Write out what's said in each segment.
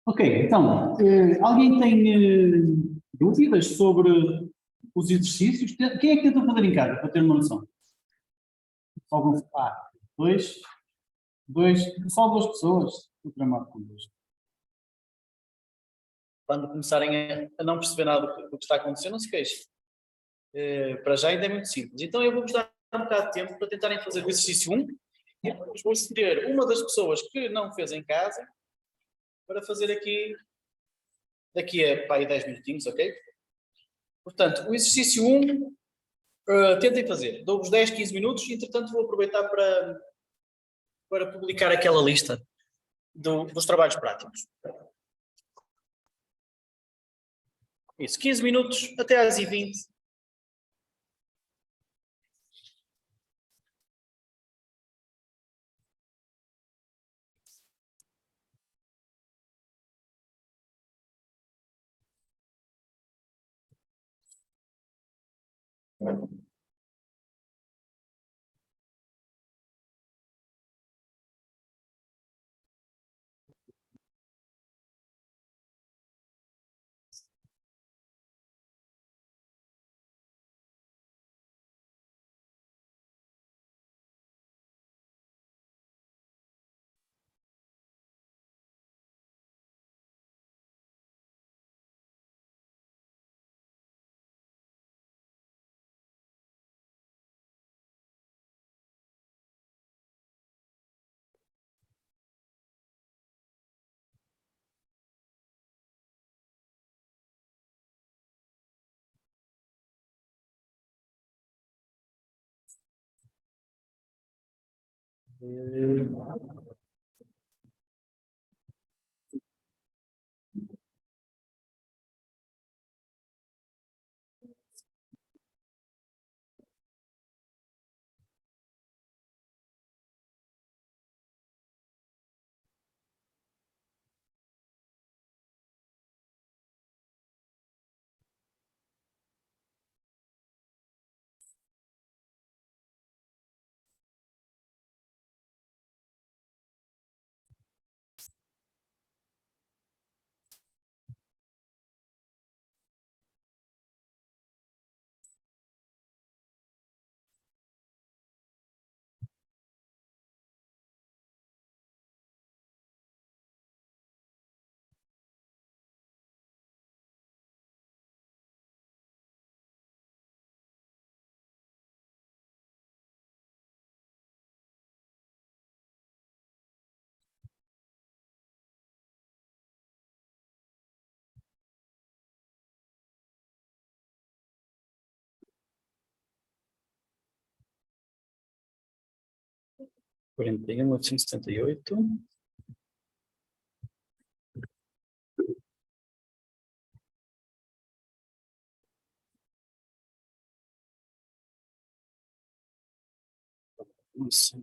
Ok, então, alguém tem dúvidas sobre os exercícios? Quem é que tentou fazer em casa, para ter uma noção? Só algum, dois, só duas pessoas. Estou tramado com dois. Quando começarem a não perceber nada do que está acontecendo, não se queixem. Para já ainda é muito simples. Então eu vou-vos dar um bocado de tempo para tentarem fazer o exercício 1 e depois vou escolher uma das pessoas que não fez em casa para fazer aqui daqui a pá, aí 10 minutinhos, ok? Portanto, o exercício 1, tentem fazer. Dou-vos 10, 15 minutos e entretanto vou aproveitar para publicar aquela lista dos trabalhos práticos. Isso, 15 minutos até às 20. Quarenta e um, 878. Isso.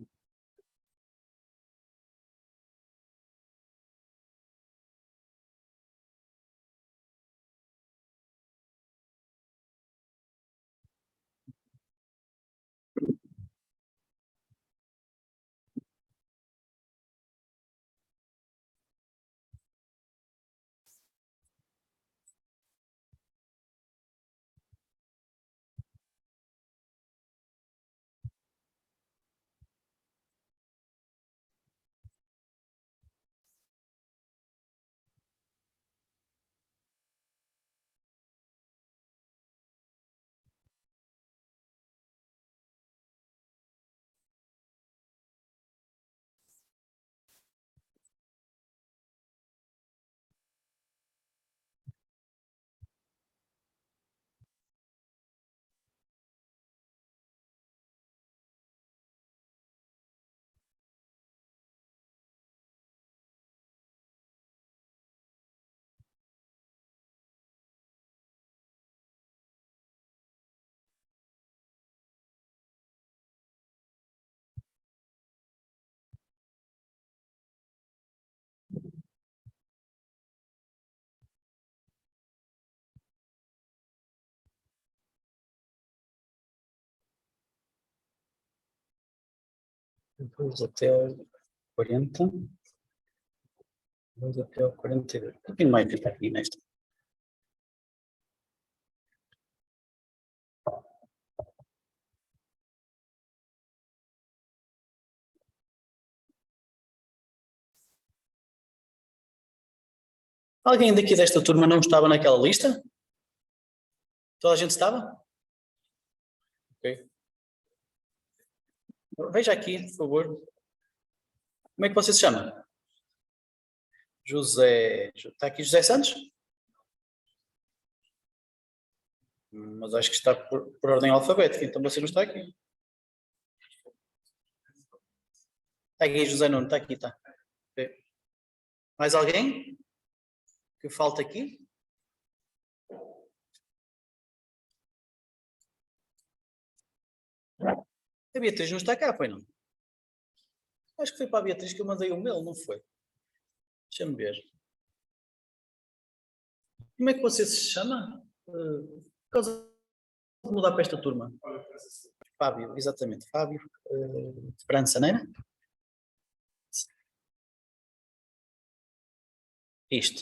Depois até 40. 2 até ao 42. Um pouquinho mais fica aqui nesta. Alguém daqui desta turma não estava naquela lista? Toda a gente estava? Ok. Veja aqui, por favor. Como é que você se chama? José. Está aqui José Santos? Mas acho que está por ordem alfabética, então você não está aqui. Está aqui José Nuno, está aqui, está. Ok. Mais alguém que falta aqui? A Beatriz não está cá, pois não? Acho que foi para a Beatriz que eu mandei o mail, não foi? Deixa-me ver. Como é que você se chama? Por causa de mudar para esta turma. Fábio, exatamente. Fábio França, não era? Isto.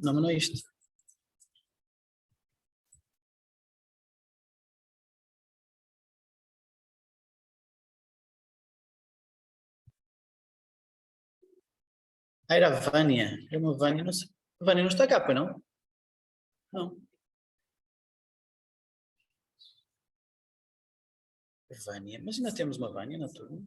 Não, mas não é isto. Ah, era a Vânia. Era uma Vânia, não sei. A Vânia não está cá, pois não? Não. Vânia. Mas ainda temos uma Vânia na turma.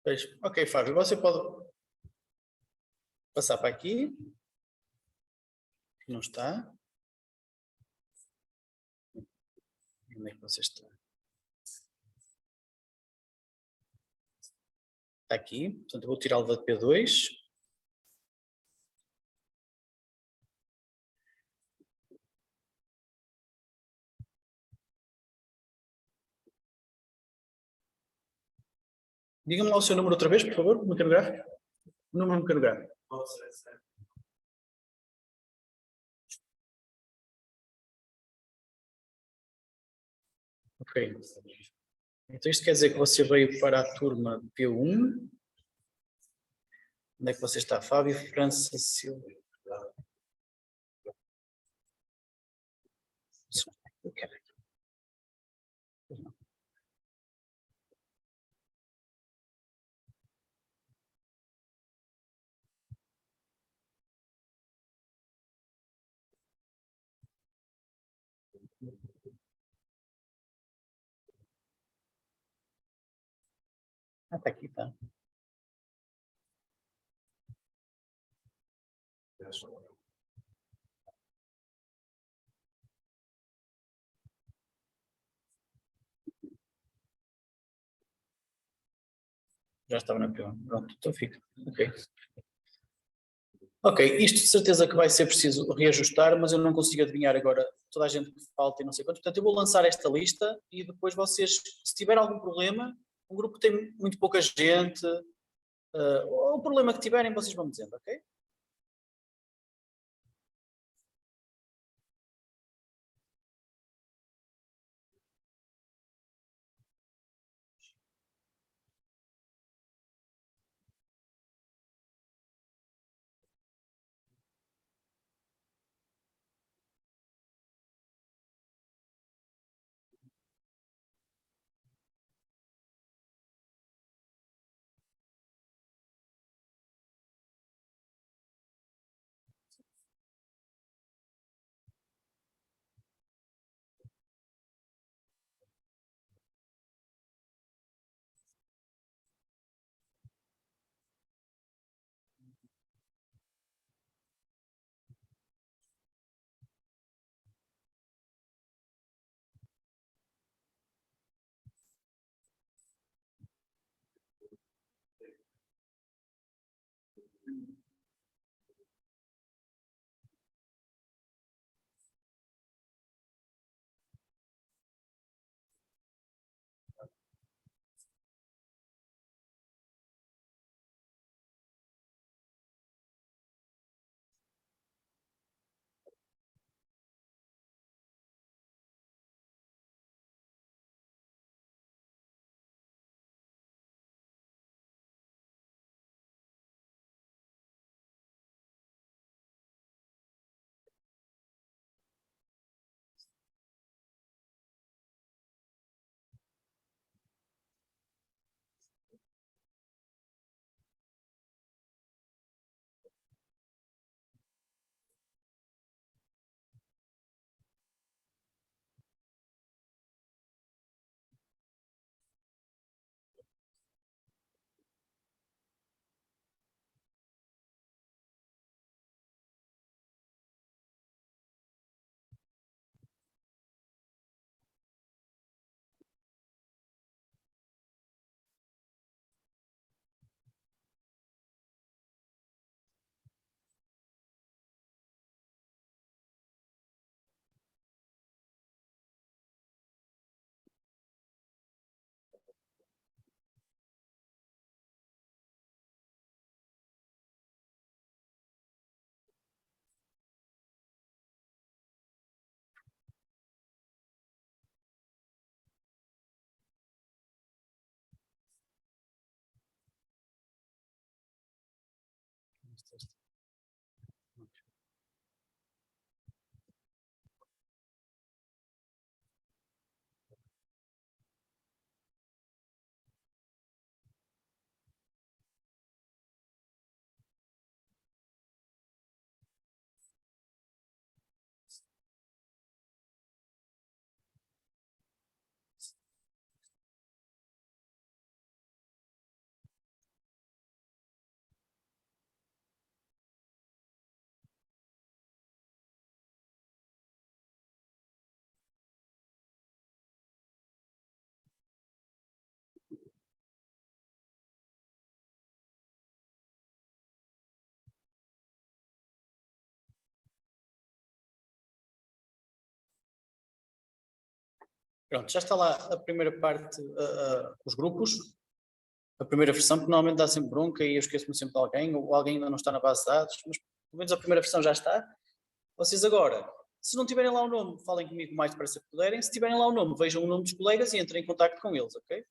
Pois. Ok, Fábio, você pode passar para aqui. Não está. Onde é que você está? Está aqui. Portanto, eu vou tirá-lo da P2. Diga-me lá o seu número outra vez, por favor, mecanográfico. O número mecanográfico. Ok. Então isto quer dizer que você veio para a turma P1. Onde é que você está? Fábio França Silva. Ok. Ah, está aqui, está. Já estava na P1. Pronto, então fica. Ok. Ok, isto de certeza que vai ser preciso reajustar, mas eu não consigo adivinhar agora toda a gente que falta e não sei quanto. Portanto, eu vou lançar esta lista e depois vocês, se tiver algum problema, um grupo que tem muito pouca gente, ou o problema que tiverem, vocês vão me dizendo, ok? Pronto, já está lá a primeira parte, os grupos, a primeira versão, que normalmente dá sempre bronca e eu esqueço-me sempre de alguém, ou alguém ainda não está na base de dados, mas pelo menos a primeira versão já está. Vocês agora, se não tiverem lá o nome, falem comigo o mais depressa que puderem. Se tiverem lá o nome, vejam o nome dos colegas e entrem em contacto com eles, ok?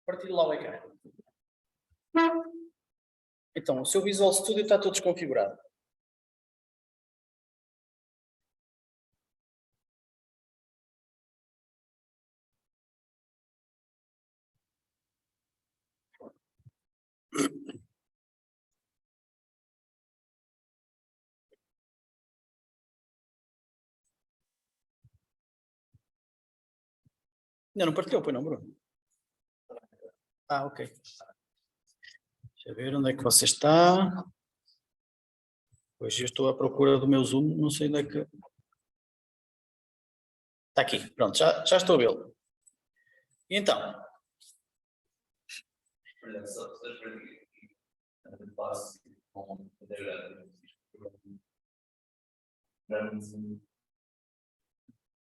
Partilhe lá o ecrã. Então, o seu Visual Studio está todo desconfigurado. Ainda não partilhou, pois não, Bruno? Ah, ok. Deixa eu ver onde é que você está. Hoje eu estou à procura do meu Zoom, não sei onde é que... Está aqui, pronto, já estou a vê-lo. E então?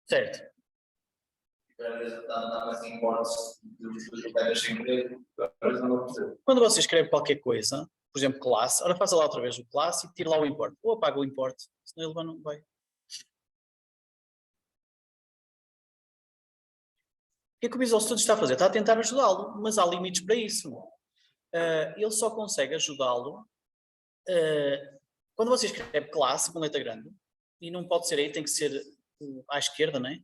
Certo. Quando você escreve qualquer coisa, por exemplo, classe. Ora, faça lá outra vez o classe e tire lá o import. Ou apaga o import, senão ele não vai. O que é que o Visual Studio está a fazer? Está a tentar ajudá-lo, mas há limites para isso. Ele só consegue ajudá-lo quando você escreve classe com letra grande, e não pode ser aí, tem que ser à esquerda, não é?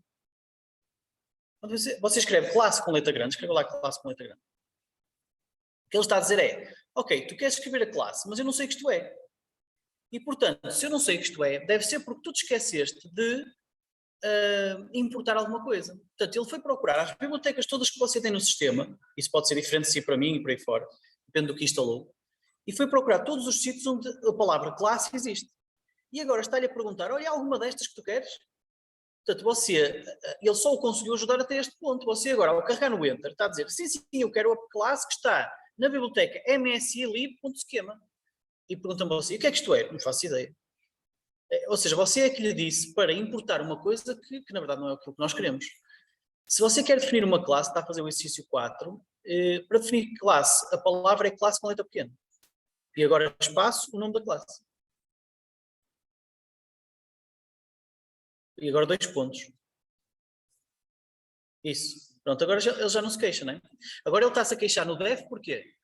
Quando você escreve classe com letra grande, escreva lá classe com letra grande. O que ele está a dizer é, ok, tu queres escrever a classe, mas eu não sei o que isto é. E, portanto, se eu não sei o que isto é, deve ser porque tu te esqueceste de importar alguma coisa. Portanto, ele foi procurar as bibliotecas todas que você tem no sistema, isso pode ser diferente de si para mim e para aí fora, depende do que instalou, e foi procurar todos os sítios onde a palavra classe existe. E agora está-lhe a perguntar, olha, alguma destas que tu queres? Portanto, ele só o conseguiu ajudar até este ponto. Você agora, ao carregar no Enter, está a dizer, sim, eu quero a classe que está na biblioteca msilib.schema. E pergunta-me você, o que é que isto é? Não faço ideia. Ou seja, você é que lhe disse para importar uma coisa que na verdade não é aquilo que nós queremos. Se você quer definir uma classe, está a fazer o exercício 4, para definir classe, a palavra é classe com letra pequena. E agora espaço, o nome da classe. E agora 2 pontos. Isso. Pronto, agora ele já não se queixa, não é? Agora ele está-se a queixar no def, porquê?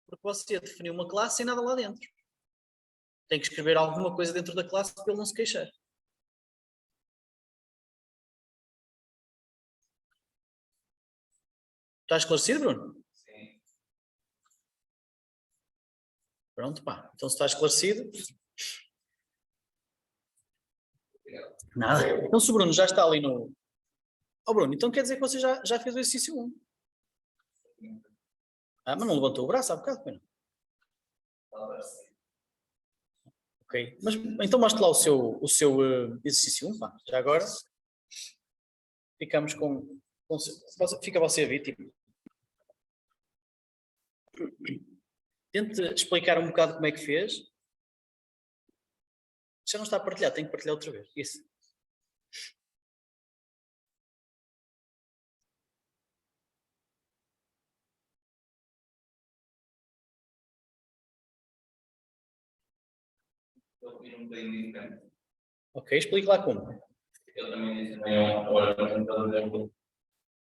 Porque você definiu uma classe sem nada lá dentro. Tem que escrever alguma coisa dentro da classe para ele não se queixar. Está esclarecido, Bruno? Sim. Pronto, pá. Então se está esclarecido... Nada. Então se o Bruno já está ali no... Oh, Bruno, então quer dizer que você já fez o exercício 1. Mas não levantou o braço há bocado, pena. Ok. Mas então mostre lá o seu exercício 1, pá. Já agora ficamos com fica você a vítima. Tente explicar um bocado como é que fez. Já não está a partilhar, tem que partilhar outra vez. Isso. Eu fiz um bocadinho diferente. Ok, explique lá como. Eu também disse também agora, por exemplo,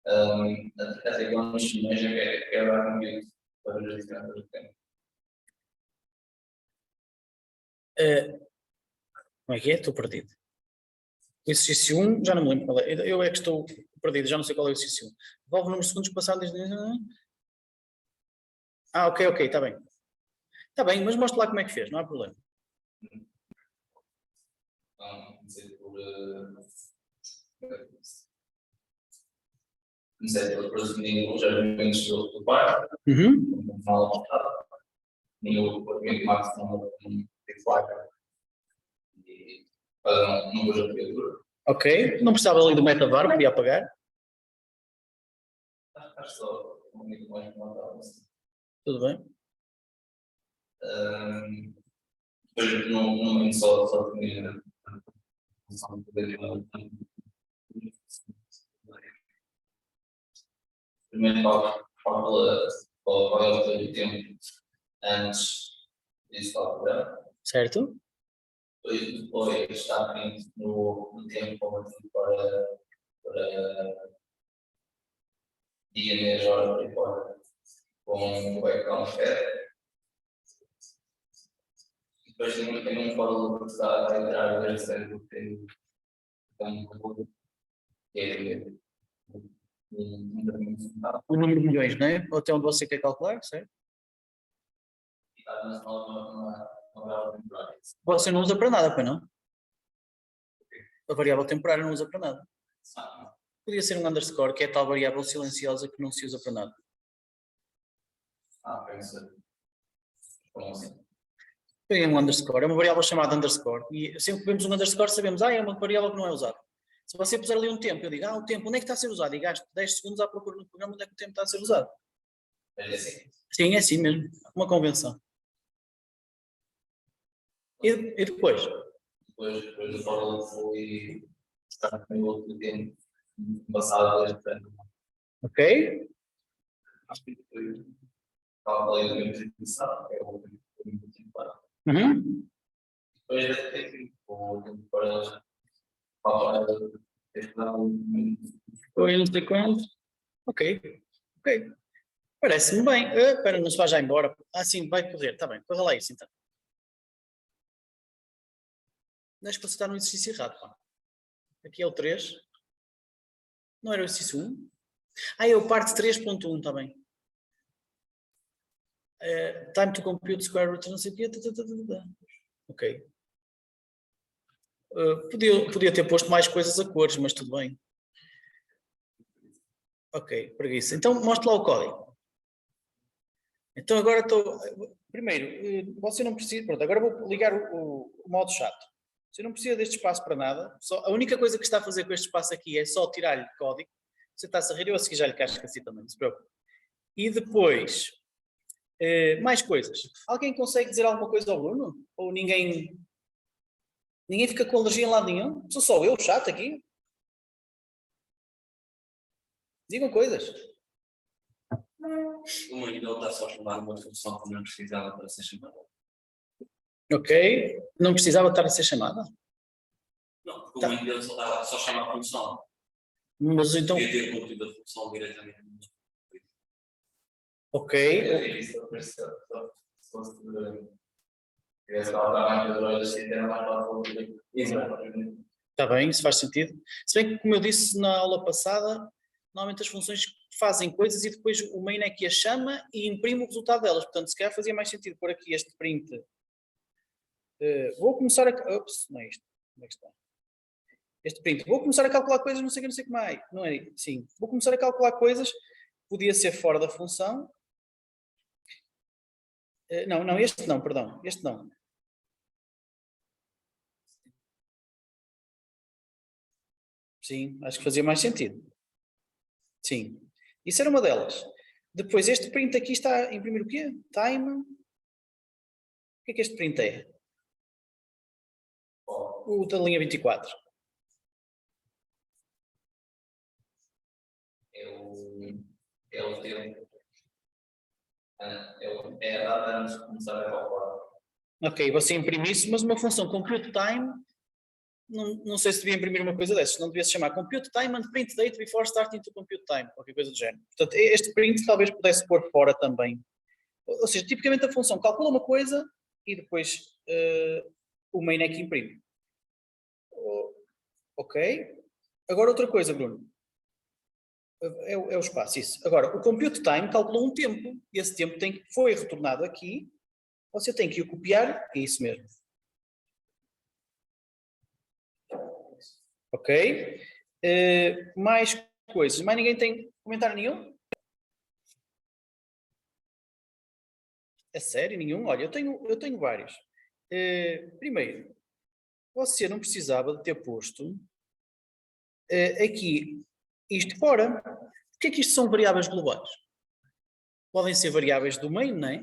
até que eu nos chineses quer dar comigo para ver as diferenças do tempo. Como é que é? Estou perdido. O exercício 1, já não me lembro qual é. Eu é que estou perdido, já não sei qual é o exercício 1. Devolve o número de segundos passados desde... ok, está bem. Está bem, mas mostre lá como é que fez, não há problema. Comecei por presumir os argumentos do pai, mal montado, nem o argumento máximo de placa, e para não vejo a criatura. Ok, não precisava ali do metavar, podia apagar. Acho só um pouco mais montado. Tudo bem. Depois não só definir a função de poder. Primeiro fala o tempo antes disso operar. Certo? Depois está no tempo para dia, mês, hora, e fora, com o background fair. Depois tem um fórum que está a entrar na série que tem O número de milhões, não é? Até onde você quer calcular, certo? Você não usa para nada, pois não? A variável temporária não usa para nada. Podia ser um underscore, que é a tal variável silenciosa que não se usa para nada. Pensa. Como assim? Tem um underscore, é uma variável chamada underscore. E sempre que vemos um underscore sabemos, é uma variável que não é usada. Se você puser ali um tempo, eu digo, o tempo, onde é que está a ser usado? E gasto 10 segundos à procura no programa onde é que o tempo está a ser usado. É assim. Sim, é assim mesmo. Uma convenção. E depois? Depois do fórum foi estar com outro tempo passado este ano. Ok. Acho que foi calculei o tempo de execução, que é o Uhum. Depois é tipo, para Foi não sei quanto. Ok. Parece-me bem. Espera, não se vai já embora. Ah, sim, vai correr. Está bem, corra lá isso então. Acho que você está no exercício errado, pá. Aqui é o 3. Não era o exercício 1? Ah, é o parte 3.1, está bem. Time to compute square root, não sei o quê. Ok. Podia ter posto mais coisas a cores, mas tudo bem. Ok, preguiça. Então mostra lá o código. Então agora estou. Primeiro, você não precisa. Pronto, agora vou ligar o modo chato. Você não precisa deste espaço para nada. A única coisa que está a fazer com este espaço aqui é só tirar-lhe código. Você está-se a rir, eu a seguir já lhe casco assim também, não se preocupe. E depois, mais coisas. Alguém consegue dizer alguma coisa ao Bruno? Ou ninguém fica com alergia em lado nenhum? Sou só eu, chato aqui? Digam coisas. Uma ainda está só a chamar uma função que não precisava para ser chamada. Ok. Não precisava estar a ser chamada? Não, porque uma ainda só chama a função. Mas então. Podia ter contido a função diretamente. Ok. É isso, eu percebo. Se fosse tivesse lá mais 2 horas, era mais fácil. Está bem, isso faz sentido. Se bem que, como eu disse na aula passada, normalmente as funções fazem coisas e depois o main é que as chama e imprime o resultado delas. Portanto, se calhar fazia mais sentido pôr aqui este print. Vou começar a. Ups, não é isto. Como é que está? Este print. Vou começar a calcular coisas, não sei o que, não sei o que mais. Não é? Sim. Vou começar a calcular coisas. Podia ser fora da função. Não, este não, perdão. Este não. Sim, acho que fazia mais sentido. Sim. Isso era uma delas. Depois, este print aqui está a imprimir o quê? Time. O que é que este print é? O da linha 24. É o tempo. É a data antes de começar a calcular. Ok, você imprime isso, mas uma função compute time, não sei se devia imprimir uma coisa dessas, não devia se chamar compute time and print date before starting to compute time, qualquer coisa do género. Portanto, este print talvez pudesse pôr fora também. Ou seja, tipicamente a função calcula uma coisa e depois o main é que imprime. Ok. Agora outra coisa, Bruno. É o espaço, isso. Agora, o compute time calculou um tempo. E esse tempo foi retornado aqui. Você tem que o copiar. É isso mesmo. Ok? Mais coisas. Mais ninguém tem comentário nenhum? É sério? Nenhum? Olha, eu tenho vários. Primeiro, você não precisava de ter posto aqui isto fora. O que é que isto são variáveis globais? Podem ser variáveis do main, não é?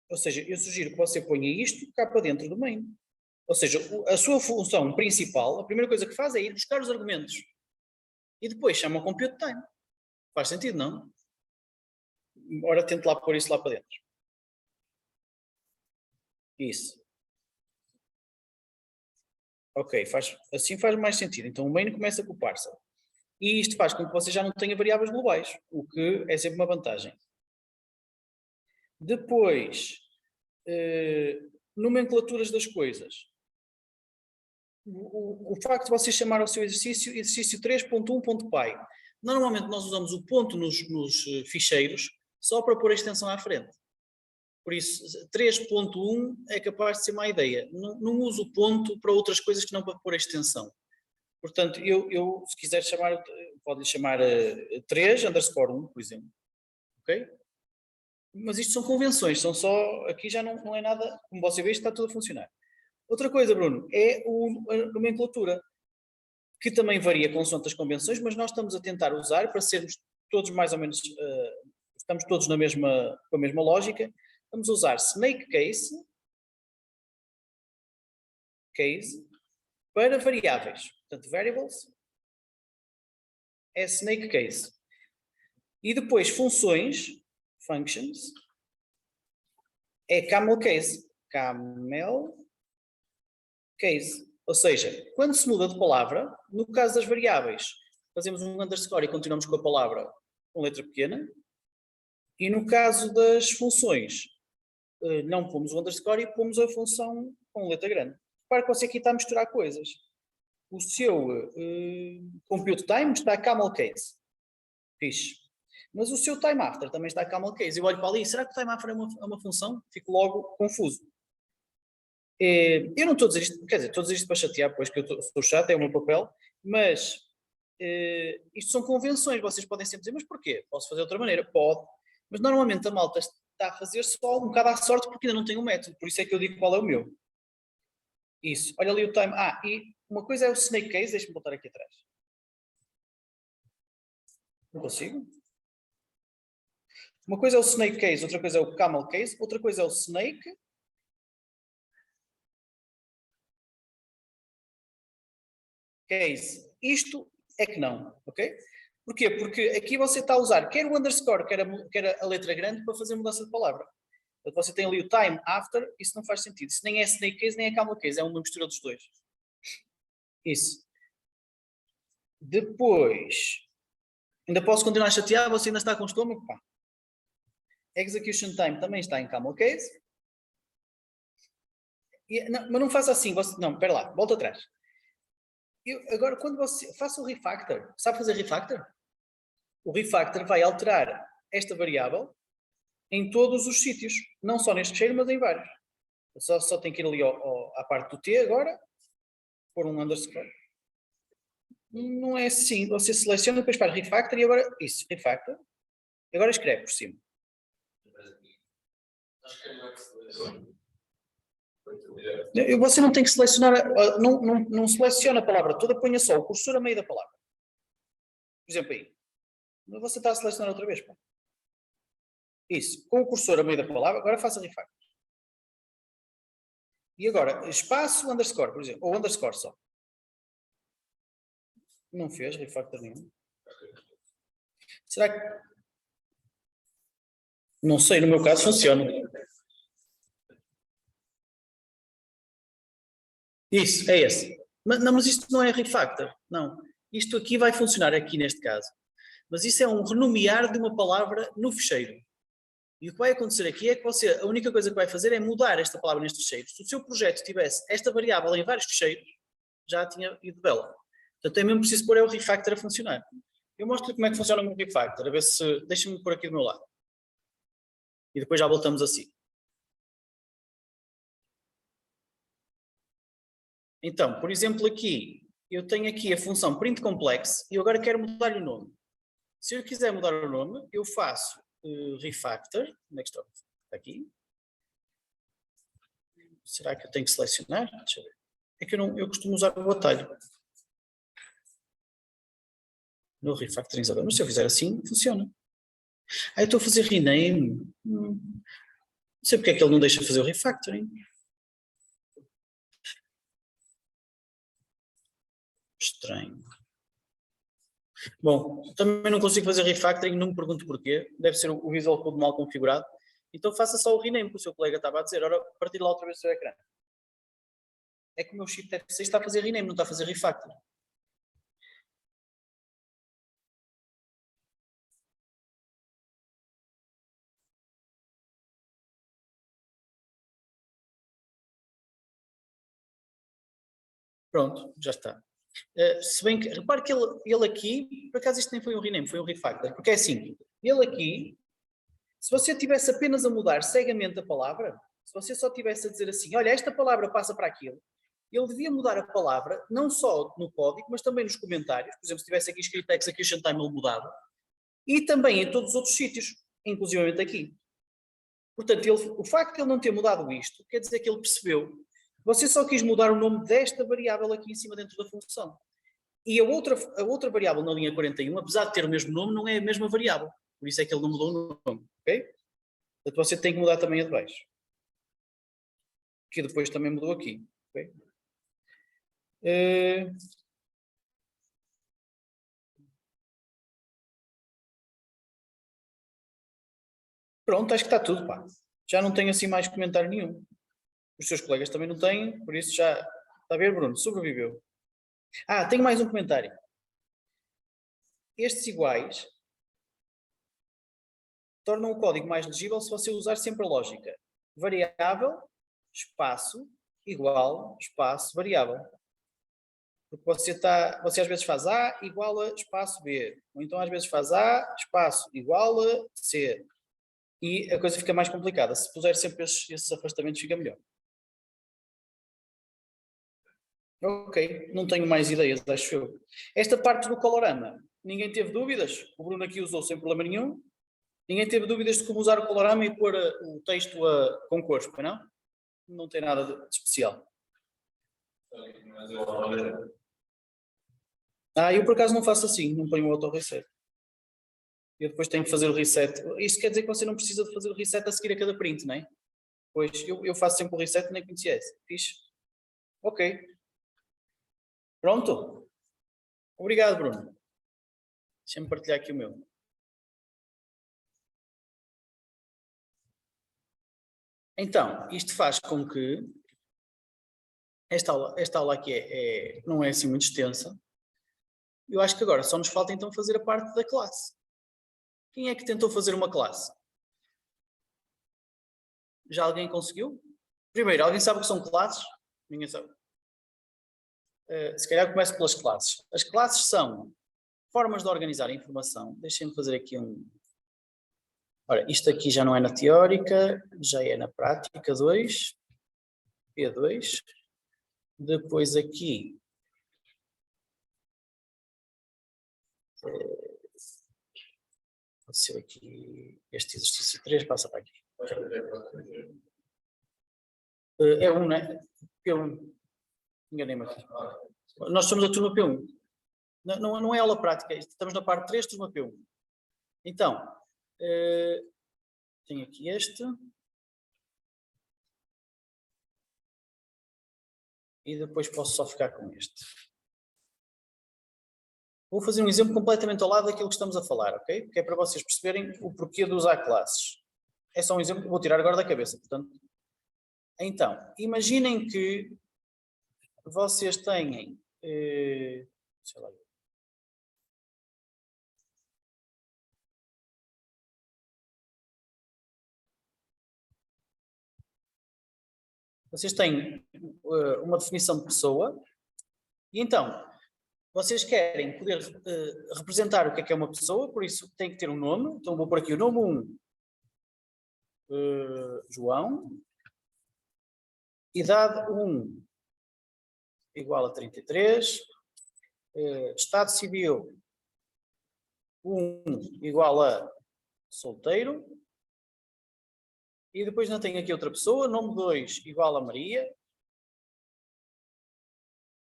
Ou seja, eu sugiro que você ponha isto cá para dentro do main. Ou seja, a sua função principal, a primeira coisa que faz é ir buscar os argumentos. E depois chama o compute time. Faz sentido, não? Ora, tente lá pôr isso lá para dentro. Isso. Ok, assim faz mais sentido. Então o main começa com o parcel. E isto faz com que você já não tenha variáveis globais, o que é sempre uma vantagem. Depois, nomenclaturas das coisas. O facto de você chamar ao seu exercício 3.1.py. Normalmente nós usamos o ponto nos ficheiros só para pôr a extensão à frente. Por isso, 3.1 é capaz de ser má ideia. Não uso o ponto para outras coisas que não para pôr a extensão. Portanto, eu se quiser chamar, pode-lhe chamar 3_1, por exemplo. Ok? Mas isto são convenções, são só, aqui já não é nada, como você vê, está tudo a funcionar. Outra coisa, Bruno, é a nomenclatura, que também varia consoante as convenções, mas nós estamos a tentar usar para sermos todos mais ou menos, estamos todos com a mesma lógica. Vamos usar snake case para variáveis. Portanto, variables é snake case. E depois funções, functions, é camel case. camel case. Ou seja, quando se muda de palavra, no caso das variáveis, fazemos um underscore e continuamos com a palavra com letra pequena. E no caso das funções, não pomos o underscore e pomos a função com letra grande. Repare que você aqui está a misturar coisas. O seu compute time está camel case. Fixe. Mas o seu time after também está camel case. Eu olho para ali, será que o time after é uma função? Fico logo confuso. Eu não estou a dizer isto, quer dizer, estou a dizer isto para chatear, pois que eu estou chato, é o meu papel, mas isto são convenções, vocês podem sempre dizer, mas porquê? Posso fazer de outra maneira? Pode. Mas normalmente a malta está a fazer só um bocado à sorte porque ainda não tem um método, por isso é que eu digo qual é o meu. Isso, olha ali o time. E uma coisa é o snake case, deixa-me voltar aqui atrás. Não consigo? Uma coisa é o snake case, outra coisa é o camel case, outra coisa é o snake case. Isto é que não, ok? Porquê? Porque aqui você está a usar quer o underscore, quer a letra grande para fazer mudança de palavra. Portanto, você tem ali o time after, isso não faz sentido. Isso nem é snake case, nem é camel case, é uma mistura dos dois. Isso. Depois, ainda posso continuar a chatear, você ainda está com o estômago? Pá. Execution time também está em camel case. Não, mas não faça assim, não, espera lá, volta atrás. Agora, quando você faça o refactor, sabe fazer refactor? O refactor vai alterar esta variável em todos os sítios, não só neste cheiro, mas em vários. Só tem que ir ali à parte do T agora, pôr um underscore. Não é assim, você seleciona, depois faz refactor e agora, isso, refactor. Agora escreve por cima. Acho que Você não tem que selecionar, não seleciona a palavra toda, ponha só o cursor a meio da palavra. Por exemplo aí. Você está a selecionar outra vez. Pá. Isso, com o cursor a meio da palavra, agora faça refactor. E agora, espaço, underscore, por exemplo, ou underscore só. Não fez refactor nenhum. Será que... Não sei, no meu caso funciona. Isso, é esse. Mas isto não é refactor, não. Isto aqui vai funcionar aqui neste caso. Mas isso é um renomear de uma palavra no fecheiro. E o que vai acontecer aqui é que você, a única coisa que vai fazer é mudar esta palavra neste fecheiro. Se o seu projeto tivesse esta variável em vários fecheiros, já tinha ido bela. Portanto, é mesmo preciso pôr o refactor a funcionar. Eu mostro-lhe como é que funciona o meu refactor, a ver se... Deixa-me pôr aqui do meu lado. E depois já voltamos assim. Então, por exemplo, aqui, eu tenho aqui a função print complex e eu agora quero mudar-lhe o nome. Se eu quiser mudar o nome, eu faço refactor. Onde é que está? Está aqui. Será que eu tenho que selecionar? Deixa eu ver. É que eu costumo usar o atalho. No refactorizador. Mas se eu fizer assim, funciona. Eu estou a fazer rename. Não sei porque é que ele não deixa fazer o refactoring. Estranho. Bom, também não consigo fazer refactoring, não me pergunto porquê. Deve ser o Visual Code mal configurado. Então faça só o rename que o seu colega estava a dizer. Ora, partilhe lá outra vez o seu ecrã. É que o meu Shift F6 está a fazer rename, não está a fazer refactor. Pronto, já está. Se bem que, repare que ele aqui, por acaso isto nem foi um rename, foi um refactor, porque é assim, ele aqui, se você tivesse apenas a mudar cegamente a palavra, se você só tivesse a dizer assim, olha, esta palavra passa para aquilo, ele devia mudar a palavra, não só no código, mas também nos comentários, por exemplo, se tivesse aqui escrito execution time, ele mudava, e também em todos os outros sítios, inclusivamente aqui. Portanto, o facto de ele não ter mudado isto, quer dizer que ele percebeu. Você só quis mudar o nome desta variável aqui em cima dentro da função. E a outra variável na linha 41, apesar de ter o mesmo nome, não é a mesma variável. Por isso é que ele não mudou o nome. Ok? Portanto, você tem que mudar também a de baixo. Que depois também mudou aqui. Ok? Pronto, acho que está tudo, pá. Já não tenho assim mais comentário nenhum. Os seus colegas também não têm, por isso já... Está a ver, Bruno? Sobreviveu. Tenho mais um comentário. Estes iguais tornam o código mais legível se você usar sempre a lógica variável, espaço, igual, espaço, variável. Porque você às vezes faz A igual a espaço B. Ou então às vezes faz A, espaço, igual a C. E a coisa fica mais complicada. Se puser sempre esses afastamentos, fica melhor. Ok, não tenho mais ideias, acho eu. Esta parte do colorama, ninguém teve dúvidas? O Bruno aqui usou sem problema nenhum. Ninguém teve dúvidas de como usar o colorama e pôr o texto com cores, pois não? Não tem nada de especial. Eu por acaso não faço assim, não ponho o auto-reset. Eu depois tenho que fazer o reset. Isto quer dizer que você não precisa de fazer o reset a seguir a cada print, não é? Pois, eu faço sempre o reset, nem conhecia esse. Fixe. Ok. Pronto? Obrigado, Bruno. Deixa-me partilhar aqui o meu. Então, isto faz com que esta aula aqui não é assim muito extensa. Eu acho que agora só nos falta então fazer a parte da classe. Quem é que tentou fazer uma classe? Já alguém conseguiu? Primeiro, alguém sabe o que são classes? Ninguém sabe. Se calhar começo pelas classes. As classes são formas de organizar a informação. Deixem-me fazer aqui um... Ora, isto aqui já não é na teórica, já é na prática 2, P2. Depois aqui... Pode ser aqui este exercício 3, passa para aqui. É 1, não é? P1. Enganei-me aqui. Nós somos a turma P1. Não é aula prática, estamos na parte 3, turma P1. Então, tenho aqui este. E depois posso só ficar com este. Vou fazer um exemplo completamente ao lado daquilo que estamos a falar, ok? Que é para vocês perceberem o porquê de usar classes. É só um exemplo que vou tirar agora da cabeça, portanto. Então, imaginem que vocês têm... sei lá. Vocês têm uma definição de pessoa e então vocês querem poder representar o que é uma pessoa, por isso tem que ter um nome. Então vou pôr aqui o nome 1, João, idade 1 igual a 33, estado civil 1 igual a solteiro, e depois não tenho aqui outra pessoa, nome 2 igual a Maria,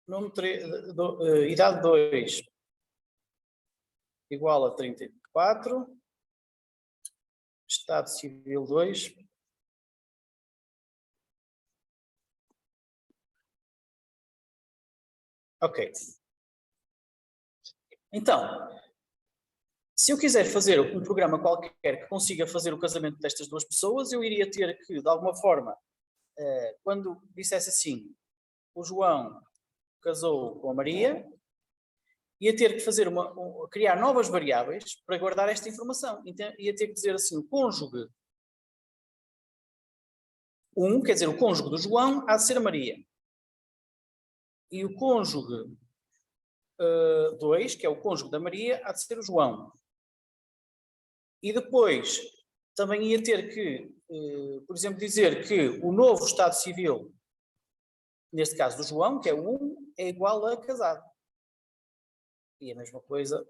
nome 3, idade 2 igual a 34, estado civil 2, ok. Então, se eu quiser fazer um programa qualquer que consiga fazer o casamento destas duas pessoas, eu iria ter que, de alguma forma, quando dissesse assim, o João casou com a Maria, ia ter que fazer criar novas variáveis para guardar esta informação. Então, ia ter que dizer assim, o cônjuge 1, quer dizer, o cônjuge do João há de ser a Maria. E o cônjuge 2, que é o cônjuge da Maria, há de ser o João. E depois também ia ter que, por exemplo, dizer que o novo estado civil, neste caso do João, que é o 1, é igual a casado. E a mesma coisa,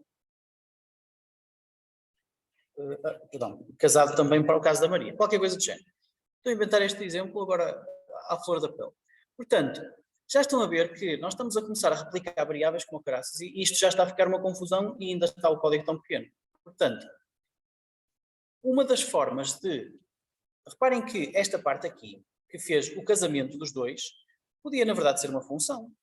casado também para o caso da Maria. Qualquer coisa do género. Estou a inventar este exemplo agora à flor da pele. Portanto, já estão a ver que nós estamos a começar a replicar variáveis como caraças e isto já está a ficar uma confusão e ainda está o código tão pequeno. Portanto, uma das formas de... Reparem que esta parte aqui, que fez o casamento dos dois, podia na verdade ser uma função.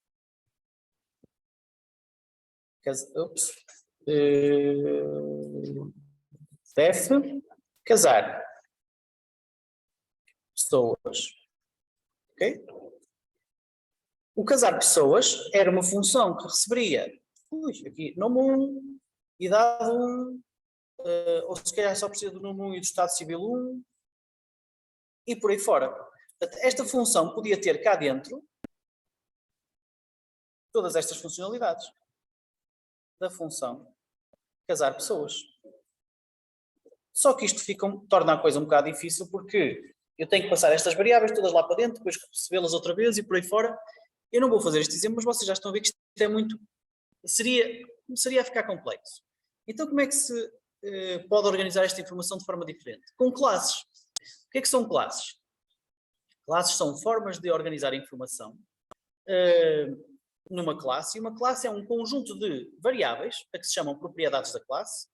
Def casar pessoas. Ok? Ok? O casar pessoas era uma função que receberia, aqui, nome 1, idade 1, ou se calhar só precisa do nome 1 e do estado civil 1, e por aí fora. Portanto, esta função podia ter cá dentro todas estas funcionalidades da função casar pessoas. Só que isto torna a coisa um bocado difícil porque eu tenho que passar estas variáveis todas lá para dentro, depois recebê-las outra vez e por aí fora. Eu não vou fazer este exemplo, mas vocês já estão a ver que isto é muito... começaria a ficar complexo. Então como é que se pode organizar esta informação de forma diferente? Com classes. O que é que são classes? Classes são formas de organizar a informação numa classe, e uma classe é um conjunto de variáveis, a que se chamam propriedades da classe,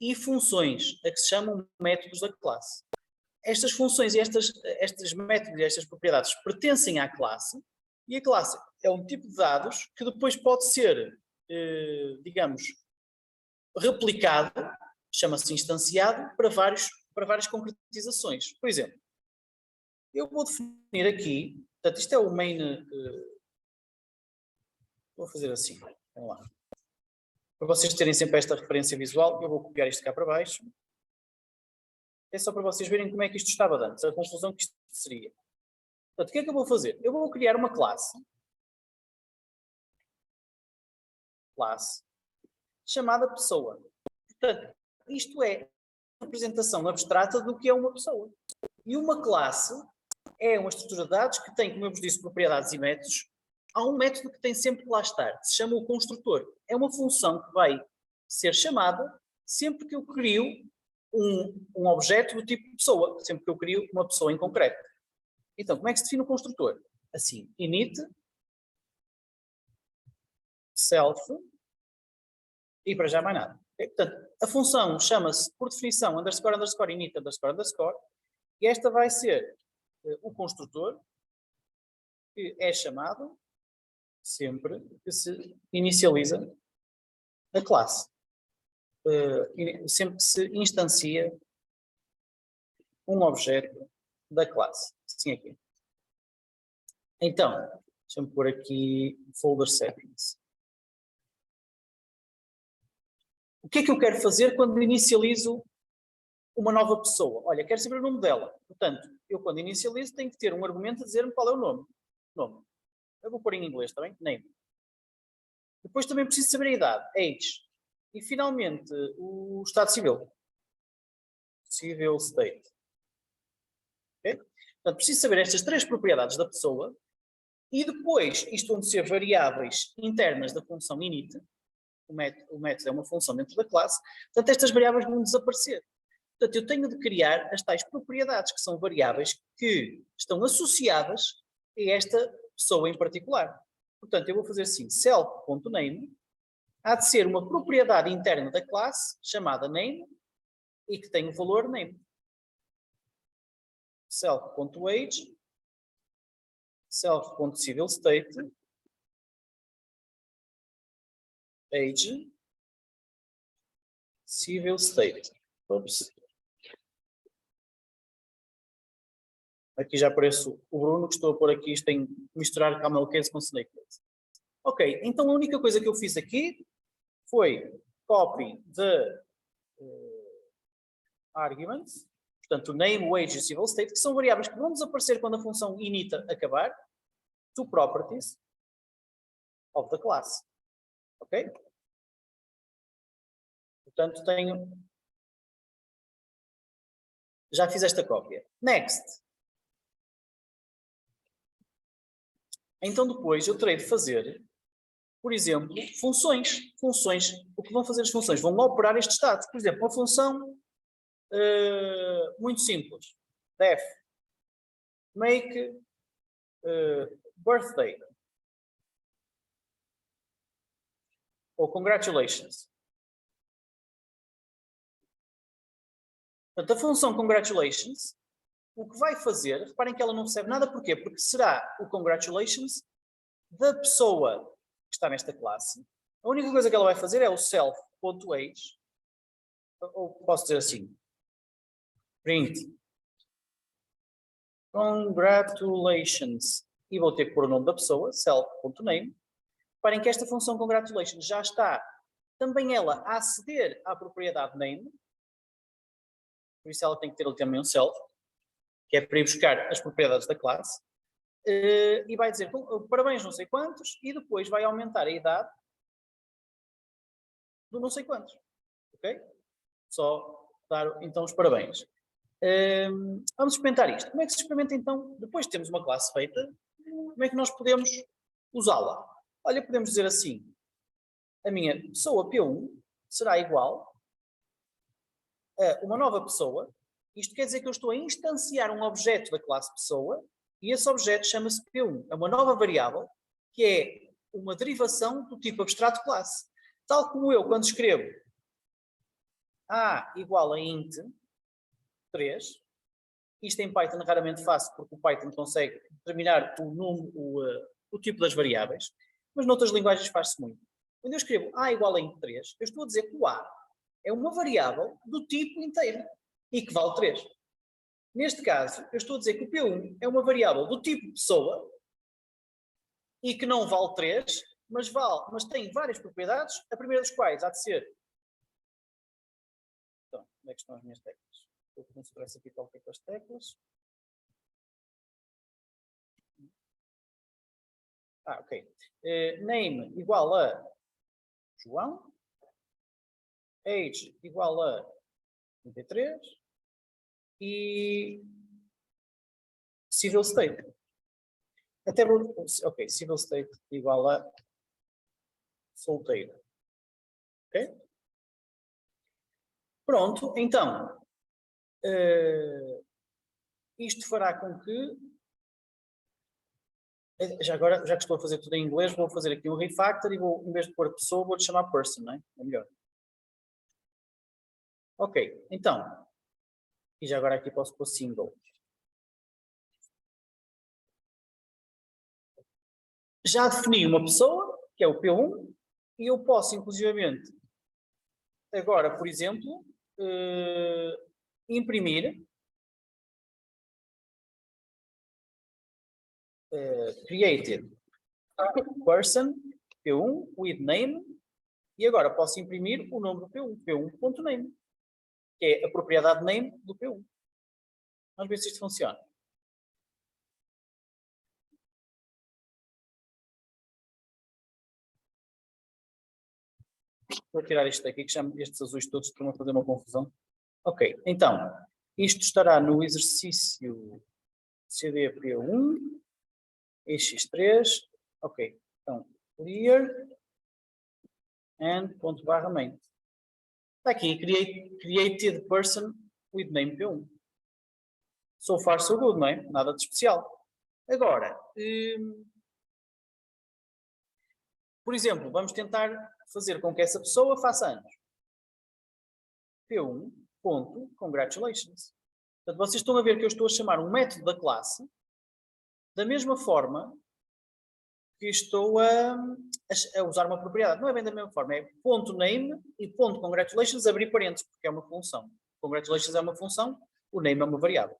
e funções, a que se chamam métodos da classe. Estas funções e estes métodos e estas propriedades pertencem à classe, e a classe é um tipo de dados que depois pode ser, digamos, replicado, chama-se instanciado, para várias concretizações. Por exemplo, eu vou definir aqui, portanto, isto é o main... vou fazer assim, vamos lá. Para vocês terem sempre esta referência visual, eu vou copiar isto cá para baixo. É só para vocês verem como é que isto estava antes, a confusão que isto seria. Portanto, o que é que eu vou fazer? Eu vou criar uma classe chamada pessoa. Portanto, isto é a representação abstrata do que é uma pessoa. E uma classe é uma estrutura de dados que tem, como eu vos disse, propriedades e métodos. Há um método que tem sempre que lá estar, se chama o construtor. É uma função que vai ser chamada sempre que eu crio um objeto do tipo pessoa, sempre que eu crio uma pessoa em concreto. Então, como é que se define o construtor? Assim, init, self, e para já mais nada. Okay? Portanto, a função chama-se, por definição, underscore, underscore, init, underscore, underscore, e esta vai ser o construtor, que é chamado sempre que se inicializa a classe. Sempre que se instancia um objeto da classe. Assim aqui. Então, deixa-me pôr aqui folder settings. O que é que eu quero fazer quando inicializo uma nova pessoa? Olha, quero saber o nome dela. Portanto, eu quando inicializo tenho que ter um argumento a dizer-me qual é o nome. Eu vou pôr em inglês, está bem? Name. Depois também preciso saber a idade, age. E finalmente o estado civil. Civil state. Okay? Portanto, preciso saber estas três propriedades da pessoa e depois isto vão ser variáveis internas da função init. O método é uma função dentro da classe. Portanto, estas variáveis vão desaparecer. Portanto, eu tenho de criar as tais propriedades, que são variáveis que estão associadas a esta pessoa em particular. Portanto, eu vou fazer assim, self.name há de ser uma propriedade interna da classe chamada name e que tem o valor name. Self.age, self.civilstate, age, civil state. Ops. Aqui já aparece o Bruno, que estou a pôr aqui isto em misturar camel case com snake case. Ok, então a única coisa que eu fiz aqui foi copy the arguments, portanto, name, wage e civil state, que são variáveis que vão desaparecer quando a função init acabar, to properties of the class. Ok? Portanto, já fiz esta cópia. Next. Então depois eu terei de fazer, por exemplo, funções. O que vão fazer as funções? Vão operar este estado. Por exemplo, uma função muito simples. Def. Make birthday. Ou congratulations. Portanto, a função congratulations, o que vai fazer, reparem que ela não recebe nada, porquê? Porque será o congratulations da pessoa que está nesta classe. A única coisa que ela vai fazer é o self.age, ou posso dizer assim, print congratulations e vou ter que pôr o nome da pessoa, self.name. Reparem que esta função congratulations já está também ela a aceder à propriedade name, por isso ela tem que ter ali também um self, que é para ir buscar as propriedades da classe, e vai dizer parabéns não sei quantos, e depois vai aumentar a idade do não sei quantos. Ok? Só dar então os parabéns. Vamos experimentar isto. Como é que se experimenta então? Depois de termos uma classe feita, como é que nós podemos usá-la? Olha, podemos dizer assim, a minha pessoa P1 será igual a uma nova pessoa. Isto quer dizer que eu estou a instanciar um objeto da classe pessoa e esse objeto chama-se P1. É uma nova variável que é uma derivação do tipo abstrato classe. Tal como eu, quando escrevo A igual a int 3, isto em Python raramente faço, porque o Python consegue determinar o tipo das variáveis, mas noutras linguagens faz-se muito. Quando eu escrevo A igual a int 3, eu estou a dizer que o A é uma variável do tipo inteiro e que vale 3. Neste caso, eu estou a dizer que o P1 é uma variável do tipo pessoa e que não vale 3, mas tem várias propriedades, a primeira das quais há de ser... Então, onde é que estão as minhas teclas? Vou considerar aqui qualquer com as teclas. Ok. Name igual a João. Age igual a 33. E civil state. Ok, civil state igual a solteiro. Ok? Pronto, então, isto fará com que, já que estou a fazer tudo em inglês, vou fazer aqui um refactor e vou, em vez de pôr pessoa, vou-lhe chamar person, não é? É melhor. Ok, então, e já agora aqui posso pôr single. Já defini uma pessoa, que é o P1, e eu posso, inclusivamente, agora, por exemplo, imprimir created person P1 with name, e agora posso imprimir o nome do P1, P1.name, que é a propriedade name do P1. Vamos ver se isto funciona. Vou tirar isto daqui, que já estes azuis todos estão a fazer uma confusão. Ok, então, isto estará no exercício CDP1, EX3, ok, então, clear, and ponto barra main. Está aqui, created person with name P1. So far so good, não é? Nada de especial. Agora, por exemplo, vamos tentar fazer com que essa pessoa faça anos. P1.congratulations. Portanto, vocês estão a ver que eu estou a chamar um método da classe da mesma forma que estou a usar uma propriedade. Não é bem da mesma forma, é .name e .congratulations abrir parênteses, porque é uma função. Congratulations é uma função, o name é uma variável.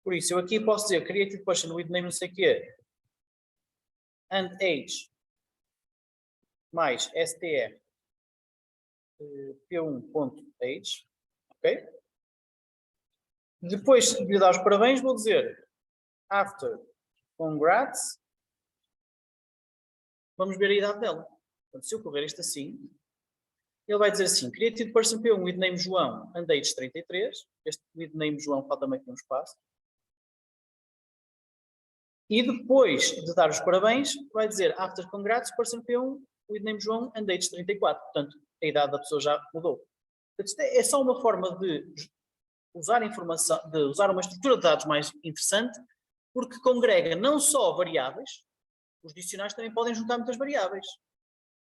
Por isso, eu aqui posso dizer created person with name não sei o quê, and age, mais str, p1.age, ok? Depois de lhe dar os parabéns, vou dizer after congrats, vamos ver a idade dela. Portanto, se eu correr isto assim, ele vai dizer assim, created person P1 with name João and age 33, este with name João falta-me aqui um espaço, e depois de dar os parabéns, vai dizer after congrats person P1 with name João and age 34, portanto, a idade da pessoa já mudou. Portanto, é só uma forma de usar informação, de usar uma estrutura de dados mais interessante, porque congrega não só variáveis, os dicionários também podem juntar muitas variáveis.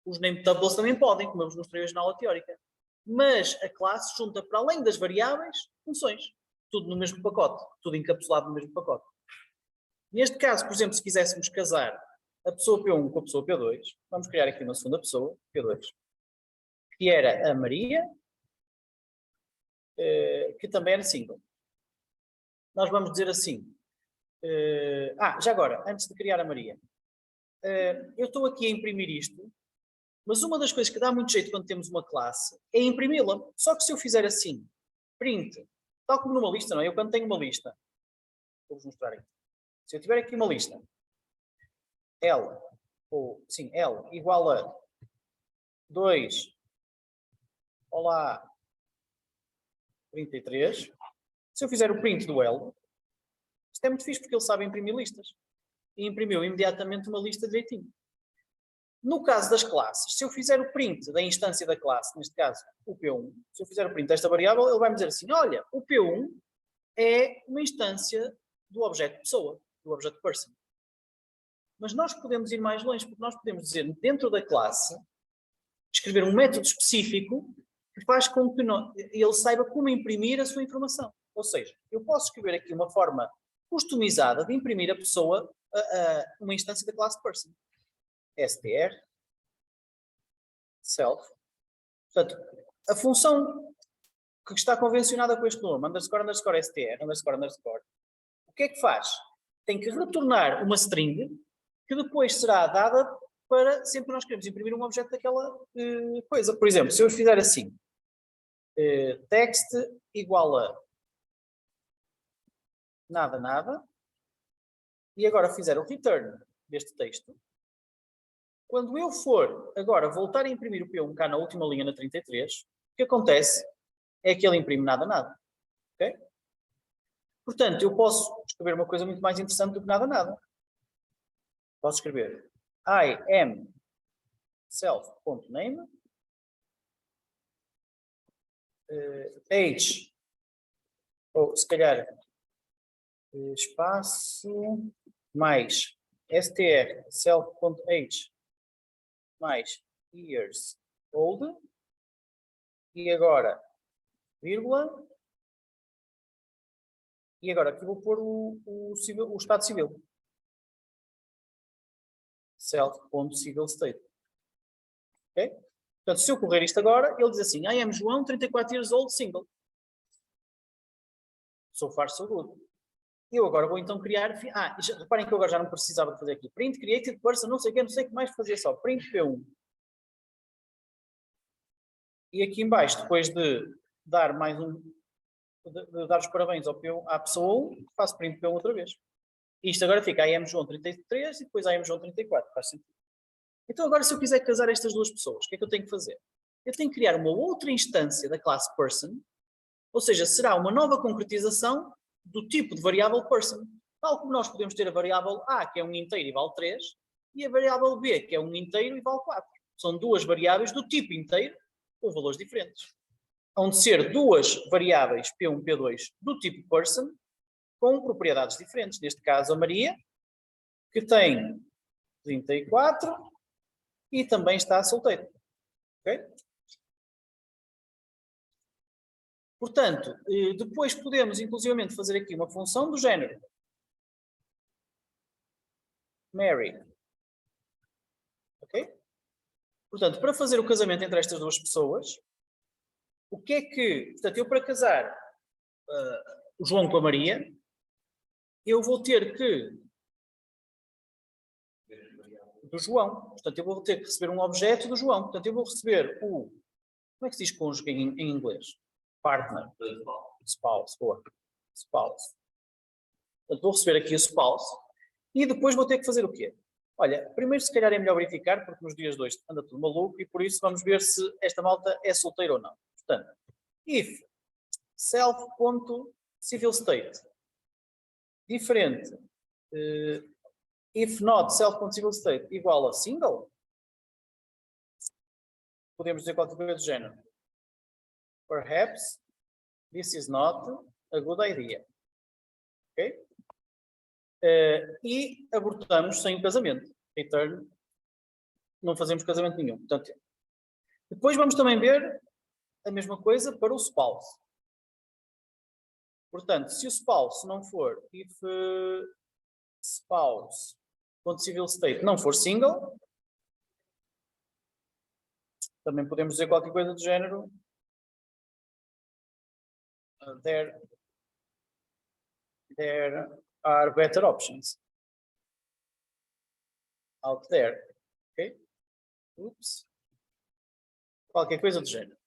Os name tables também podem, como eu vos mostrei hoje na aula teórica. Mas a classe junta, para além das variáveis, funções. Tudo no mesmo pacote. Tudo encapsulado no mesmo pacote. Neste caso, por exemplo, se quiséssemos casar a pessoa P1 com a pessoa P2, vamos criar aqui uma segunda pessoa, P2, que era a Maria, que também era single. Nós vamos dizer assim, Já agora, antes de criar a Maria, eu estou aqui a imprimir isto, mas uma das coisas que dá muito jeito quando temos uma classe é imprimi-la. Só que se eu fizer assim, print, tal como numa lista, não é? Eu quando tenho uma lista, vou-vos mostrar aqui. Se eu tiver aqui uma lista, L igual a 2, olá, 33. Se eu fizer o print do L, isto é muito fixe porque ele sabe imprimir listas. E imprimiu imediatamente uma lista direitinho. No caso das classes, se eu fizer o print da instância da classe, neste caso o P1, se eu fizer o print desta variável, ele vai me dizer assim, olha, o P1 é uma instância do objeto pessoa, do objeto person. Mas nós podemos ir mais longe, porque nós podemos dizer, dentro da classe, escrever um método específico que faz com que ele saiba como imprimir a sua informação. Ou seja, eu posso escrever aqui uma forma customizada de imprimir a pessoa a uma instância da classe person. str self. Portanto, a função que está convencionada com este nome, underscore, str, underscore, o que é que faz? Tem que retornar uma string que depois será dada para sempre que nós queremos imprimir um objeto daquela coisa. Por exemplo, se eu fizer assim, text igual a nada, e agora fizer o return deste texto, quando eu for agora voltar a imprimir o P1 cá na última linha, na 33, o que acontece é que ele imprime nada. Ok? Portanto, eu posso escrever uma coisa muito mais interessante do que nada. Posso escrever I am self.name age, ou se calhar espaço mais str self.age mais years old, e agora vírgula, e agora aqui vou pôr o estado civil, self.civil state. Ok? Portanto, se eu correr isto agora, ele diz assim, I am João, 34 years old, single. So far, so good. Eu agora vou então criar... reparem que eu agora já não precisava de fazer aqui. Print, created person, não sei o que mais fazer, só print P1. E aqui em baixo, depois de dar mais de dar os parabéns ao P1, à pessoa 1, faço print P1 outra vez. E isto agora fica I am João 33 e depois I am João 34. Faz sentido. Então agora, se eu quiser casar estas duas pessoas, o que é que eu tenho que fazer? Eu tenho que criar uma outra instância da classe person, ou seja, será uma nova concretização do tipo de variável person. Tal como nós podemos ter a variável A, que é um inteiro e vale 3, e a variável B, que é um inteiro e vale 4. São duas variáveis do tipo inteiro, com valores diferentes. Hão de ser duas variáveis P1 e P2 do tipo person, com propriedades diferentes. Neste caso, a Maria, que tem 34 e também está solteira. Ok? Portanto, depois podemos, inclusivamente, fazer aqui uma função do género Mary. Ok? Portanto, para fazer o casamento entre estas duas pessoas, o que é que... Portanto, eu para casar o João com a Maria, eu vou ter que... do João. Portanto, eu vou ter que receber um objeto do João. Portanto, eu vou receber o... Como é que se diz cônjuge em inglês? Partner. Spouse. Boa. Spouse. Portanto, vou receber aqui o spouse e depois vou ter que fazer o quê? Olha, primeiro se calhar é melhor verificar, porque nos dias de hoje anda tudo maluco e por isso vamos ver se esta malta é solteira ou não. Portanto, if self.civil state diferente if not self.civil state igual a single, podemos dizer qualquer coisa do género. Perhaps this is not a good idea. Ok? E abortamos sem casamento. Return. Não fazemos casamento nenhum. Portanto, depois vamos também ver a mesma coisa para o spouse. Portanto, se o spouse não for if spouse.civil state não for single, também podemos dizer qualquer coisa do género there are better options out there. Ok? Oops. Qualquer coisa do género.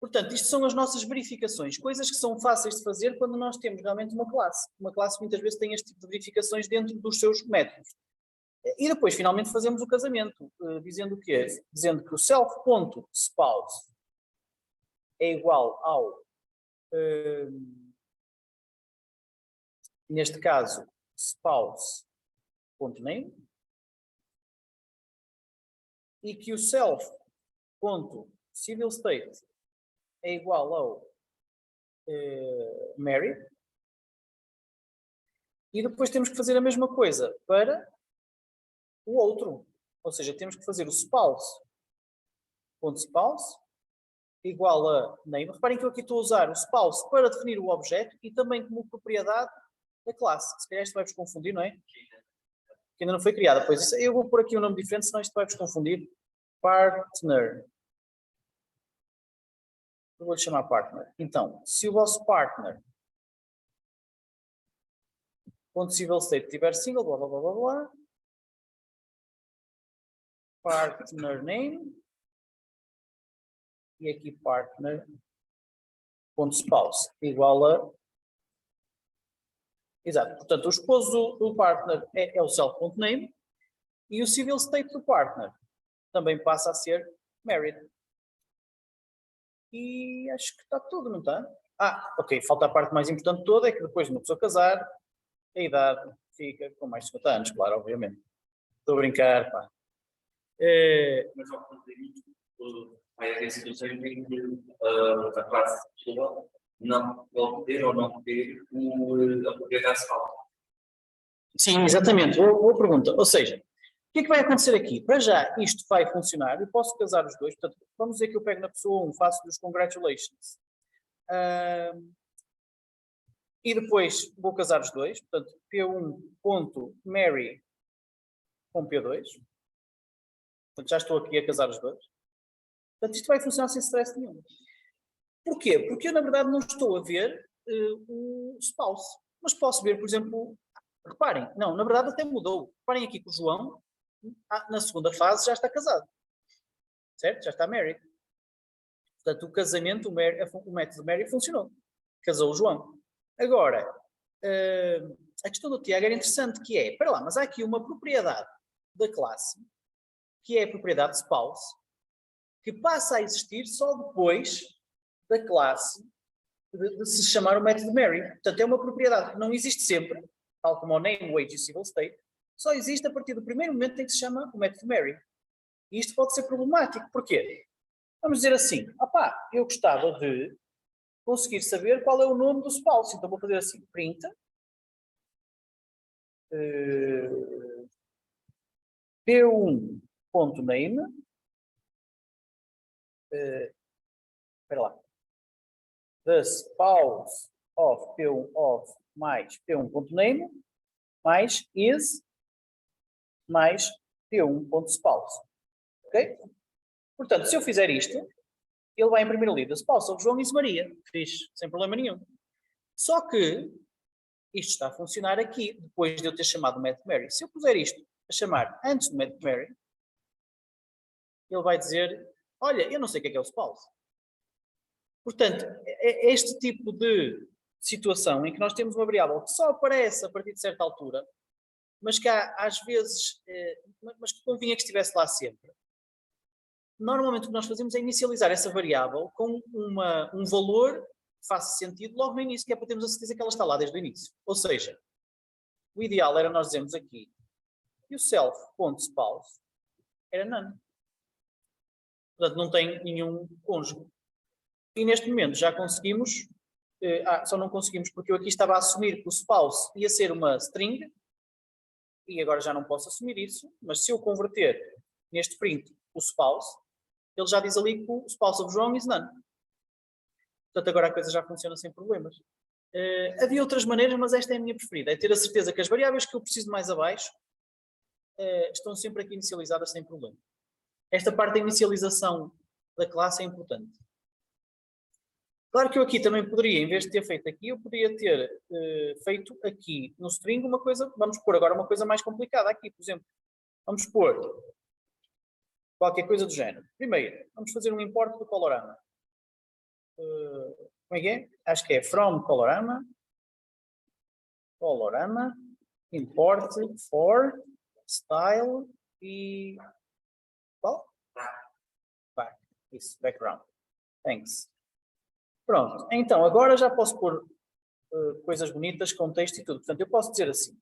Portanto, isto são as nossas verificações, coisas que são fáceis de fazer quando nós temos realmente uma classe. Uma classe muitas vezes tem este tipo de verificações dentro dos seus métodos. E depois, finalmente, fazemos o casamento, dizendo o quê? Dizendo que o self.spouse é igual ao, neste caso, spouse.name, e que o self.civilstate é igual ao married, e depois temos que fazer a mesma coisa para o outro, ou seja, temos que fazer o spouse.spouse igual a name. Reparem que eu aqui estou a usar o spouse para definir o objeto e também como propriedade da classe. Se calhar isto vai-vos confundir, não é? Que ainda não foi criada. Pois isso, eu vou pôr aqui um nome diferente, senão isto vai-vos confundir. Partner. Eu vou-lhe chamar partner. Então, se o vosso partner .civilstate tiver single, blá blá blá blá blá, partner name, e aqui partner.spouse igual a... Exato. Portanto, o esposo do partner é o self.name e o civil state do partner também passa a ser married. E acho que está tudo, não está? Ah, ok. Falta a parte mais importante toda, é que depois de uma pessoa casar, a idade fica com mais de 50 anos, claro, obviamente. Estou a brincar, pá. Mas ao fazer isto, vai haver situações em que a classe pessoa não pode ter ou não ter a propriedade de falta. Sim, exatamente. Boa pergunta. Ou seja, o que é que vai acontecer aqui? Para já, isto vai funcionar. Eu posso casar os dois. Portanto, vamos dizer que eu pego na pessoa 1, faço-lhes congratulations. E depois vou casar os dois. Portanto, P1.marry com P2. Portanto, já estou aqui a casar os dois. Portanto, isto vai funcionar sem stress nenhum. Porquê? Porque eu, na verdade, não estou a ver o spouse. Mas posso ver, por exemplo... Reparem, não, na verdade até mudou. Reparem aqui que o João, na segunda fase, já está casado. Certo? Já está married. Portanto, o casamento, o método marry funcionou. Casou o João. Agora, a questão do Tiago era interessante, que é, espera lá, mas há aqui uma propriedade da classe, que é a propriedade spouse, que passa a existir só depois da classe de se chamar o método marry. Portanto, é uma propriedade que não existe sempre, tal como o name, wage e civil state, só existe a partir do primeiro momento em que se chama o método marry. E isto pode ser problemático. Porquê? Vamos dizer assim, eu gostava de conseguir saber qual é o nome do spouse. Então vou fazer assim, print, p1.name, espera lá, the spouse of p1 of mais p1.name mais is mais p1.spouse. Ok? Portanto, se eu fizer isto, ele vai imprimir ali the spouse of João e Maria. Fiz, sem problema nenhum. Só que isto está a funcionar aqui, depois de eu ter chamado o método marry. Se eu puser isto a chamar antes do método marry, ele vai dizer, olha, eu não sei o que é o spouse. Portanto, é este tipo de situação em que nós temos uma variável que só aparece a partir de certa altura, mas que há, às vezes, mas que convinha que estivesse lá sempre. Normalmente o que nós fazemos é inicializar essa variável com um valor que faça sentido logo no início, que é para termos a certeza que ela está lá desde o início. Ou seja, o ideal era nós dizermos aqui que o self.spouse era none. Portanto, não tem nenhum cônjuge. E neste momento já conseguimos, só não conseguimos porque eu aqui estava a assumir que o spouse ia ser uma string, e agora já não posso assumir isso, mas se eu converter neste print o spouse, ele já diz ali que o spouse of João is none. Portanto, agora a coisa já funciona sem problemas. Havia outras maneiras, mas esta é a minha preferida. É ter a certeza que as variáveis que eu preciso mais abaixo estão sempre aqui inicializadas sem problema. Esta parte da inicialização da classe é importante. Claro que eu aqui também poderia, em vez de ter feito aqui, eu poderia ter feito aqui no string uma coisa, vamos pôr agora uma coisa mais complicada aqui, por exemplo. Vamos pôr qualquer coisa do género. Primeiro, vamos fazer um import do Colorama. Como é que é? Acho que é from Colorama, import for style e qual? Back. Isso, background. Thanks. Pronto. Então, agora já posso pôr coisas bonitas com texto e tudo. Portanto, eu posso dizer assim,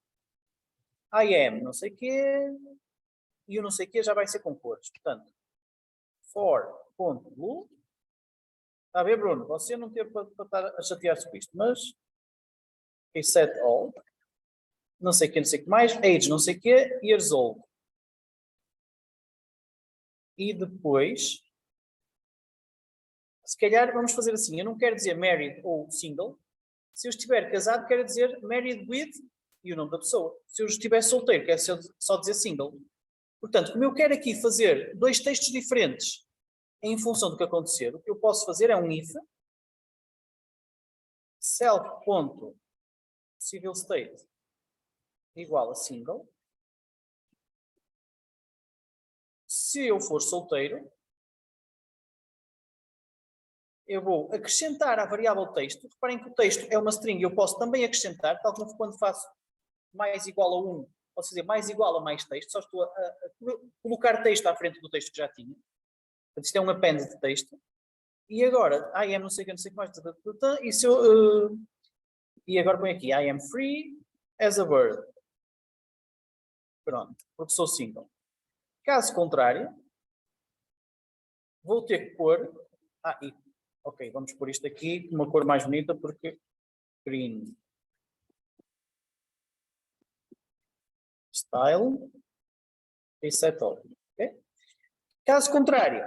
I am não sei o quê, e o não sei o quê já vai ser com cores. Portanto, for.blue. Está a ver, Bruno? Você não teve para estar a chatear-se com isto, mas reset all, não sei o que mais, age não sei o que, years old. E depois, se calhar vamos fazer assim, eu não quero dizer married ou single, se eu estiver casado quero dizer married with e o nome da pessoa. Se eu estiver solteiro quero só dizer single. Portanto, como eu quero aqui fazer dois textos diferentes em função do que acontecer, o que eu posso fazer é um if self.civilState igual a single. Se eu for solteiro, eu vou acrescentar à variável texto. Reparem que o texto é uma string, eu posso também acrescentar, tal como quando faço mais igual a 1, posso fazer mais igual a mais texto, só estou a colocar texto à frente do texto que já tinha. Portanto, isto é um append de texto. E agora, I am não sei o que mais, e, se eu, e agora põe aqui, I am free as a bird. Pronto, porque sou single. Caso contrário, vou ter que pôr, ok, vamos pôr isto aqui com uma cor mais bonita, porque green style reset all. Okay? Caso contrário,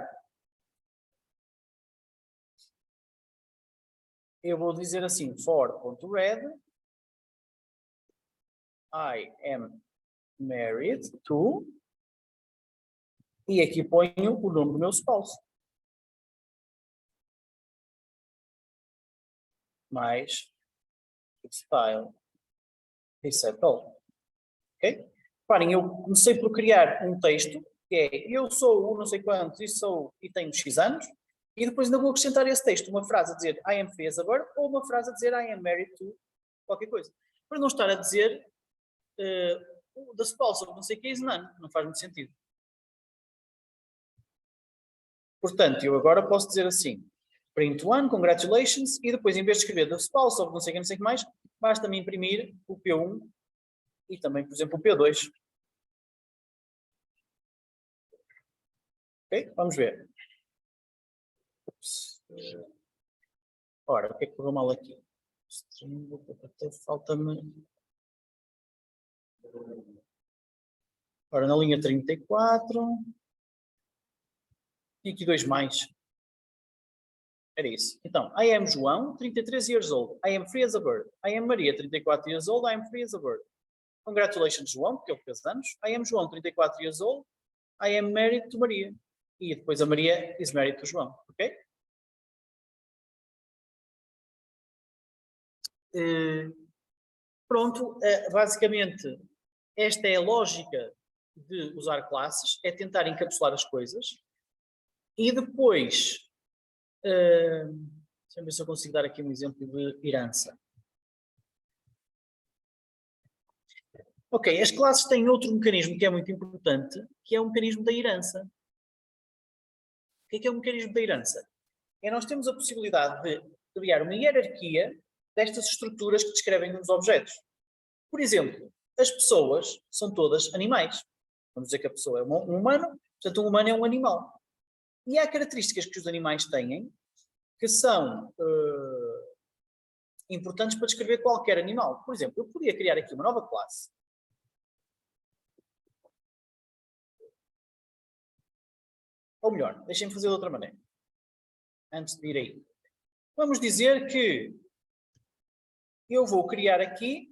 eu vou dizer assim, for.red, I am married to, e aqui ponho o nome do meu spouse. Mais style reset all. Ok? Reparem, eu comecei por criar um texto que é eu sou o não sei quantos e tenho X anos, e depois ainda vou acrescentar esse texto, uma frase a dizer I am free as a bird ou uma frase a dizer I am married to qualquer coisa. Para não estar a dizer the spouse of não sei o que is none, não faz muito sentido. Portanto, eu agora posso dizer assim, print one, congratulations, e depois em vez de escrever the spouse of não sei o que mais, basta-me imprimir o P1 e também, por exemplo, o P2. Ok? Vamos ver. Ora, o que é que correu mal aqui? Falta-me... Ora, na linha 34... E aqui dois mais. Era isso. Então, I am João, 33 years old. I am free as a bird. I am Maria, 34 years old. I am free as a bird. Congratulations, João, porque ele fez anos. I am João, 34 years old. I am married to Maria. E depois a Maria is married to João. Ok? Pronto. Basicamente, esta é a lógica de usar classes. É tentar encapsular as coisas. E depois... deixa eu ver se eu consigo dar aqui um exemplo de herança. Ok, as classes têm outro mecanismo que é muito importante, que é o mecanismo da herança. O que é o mecanismo da herança? Nós temos a possibilidade de criar uma hierarquia destas estruturas que descrevem os objetos. Por exemplo, as pessoas são todas animais. Vamos dizer que a pessoa é um humano, portanto um humano é um animal. E há características que os animais têm que são importantes para descrever qualquer animal. Por exemplo, eu podia criar aqui uma nova classe. Ou melhor, deixem-me fazer de outra maneira. Antes de ir aí. Vamos dizer que eu vou criar aqui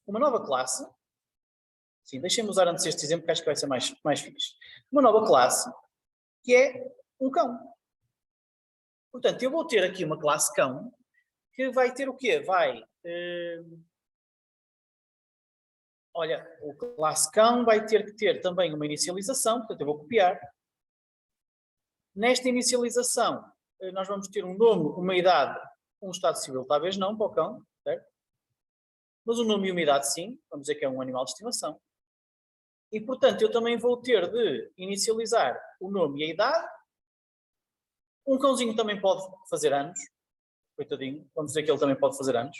uma nova classe. Sim, deixem-me usar antes este exemplo, que acho que vai ser mais fixe. Uma nova classe que é um cão. Portanto, eu vou ter aqui uma classe cão que vai ter o quê? Olha, o classe cão vai ter que ter também uma inicialização, portanto eu vou copiar. Nesta inicialização, nós vamos ter um nome, uma idade, um estado civil, talvez não, para o cão, certo? Mas o nome e uma idade sim, vamos dizer que é um animal de estimação. E, portanto, eu também vou ter de inicializar o nome e a idade. Um cãozinho também pode fazer anos, coitadinho, vamos dizer que ele também pode fazer anos.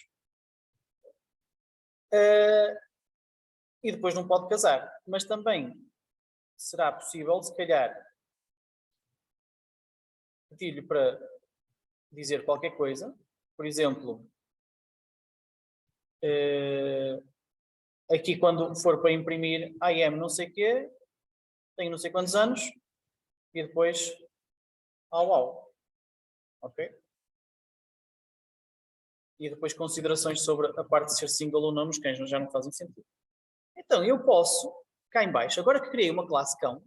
E depois não pode casar, mas também será possível, se calhar, pedir-lhe para dizer qualquer coisa, por exemplo, aqui quando for para imprimir I am não sei o quê, tenho não sei quantos anos, e depois au, ok? E depois considerações sobre a parte de ser single ou não nos cães, já não fazem sentido. Então, eu posso, cá em baixo, agora que criei uma classe cão,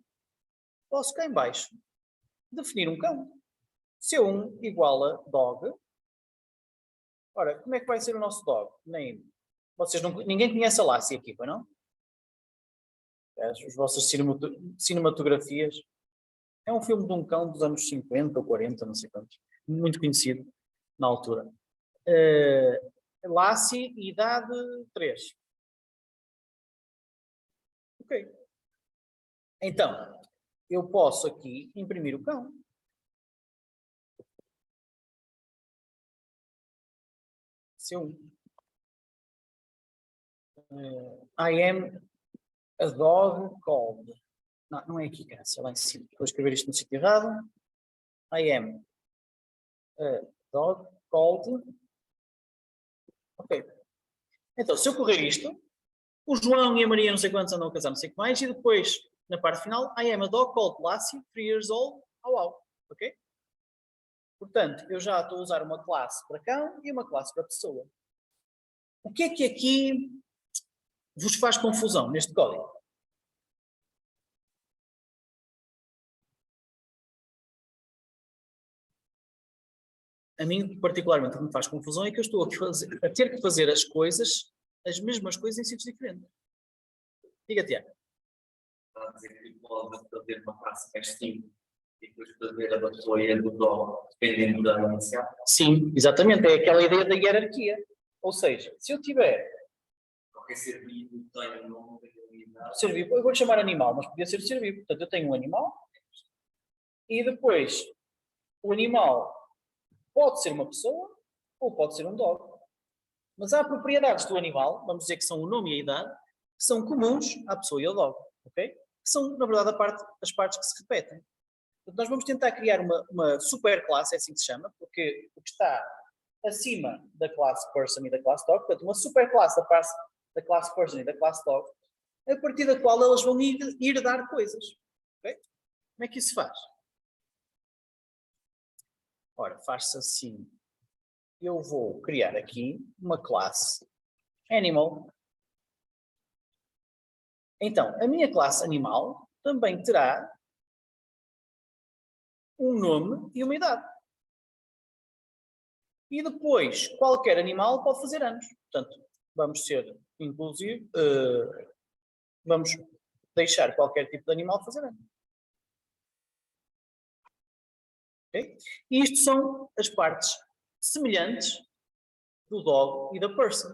posso cá em baixo definir um cão. C1 igual a dog. Ora, como é que vai ser o nosso dog? Name. Ninguém conhece a Lassie aqui, não? As vossas cinematografias. É um filme de um cão dos anos 50 ou 40, não sei quantos. Muito conhecido na altura. Lassie, idade 3. Ok. Então, eu posso aqui imprimir o cão. C1. I am a dog called. Não é aqui, cara. É lá em cima. Vou escrever isto no sítio errado. I am a dog called. Ok. Então, se eu correr isto, o João e a Maria não sei quantos andam a casar, não sei o que mais, e depois, na parte final, I am a dog called Lassie, 3 years old, au. Ok? Portanto, eu já estou a usar uma classe para cão e uma classe para pessoa. O que é que aqui vos faz confusão neste código? A mim, particularmente, o que me faz confusão é que eu estou a ter que fazer as mesmas coisas em sítios diferentes. Diga, Tiago. Está a dizer que pode fazer uma classe castigo e depois fazer a pessoa e a do dog, dependendo da inicial? Sim, exatamente. É aquela ideia da hierarquia. Ou seja, se eu tiver... Qualquer ser vivo tem um nome, tem uma unidade. Ser vivo, eu vou chamar animal, mas podia ser ser vivo. Portanto, eu tenho um animal e depois o animal pode ser uma pessoa ou pode ser um dog. Mas há propriedades do animal, vamos dizer que são o nome e a idade, que são comuns à pessoa e ao dog. Ok? Que são, na verdade, as partes que se repetem. Portanto, nós vamos tentar criar uma super classe, é assim que se chama, porque o que está acima da classe person e da classe dog, portanto, uma super classe da classe person e da classe dog, a partir da qual elas vão ir dar coisas. Okay? Como é que isso se faz? Ora, faz-se assim. Eu vou criar aqui uma classe animal. Então, a minha classe animal também terá um nome e uma idade. E depois, qualquer animal pode fazer anos. Portanto, vamos ser inclusive, vamos deixar qualquer tipo de animal fazer anos. Okay? E isto são as partes semelhantes do dog e da person.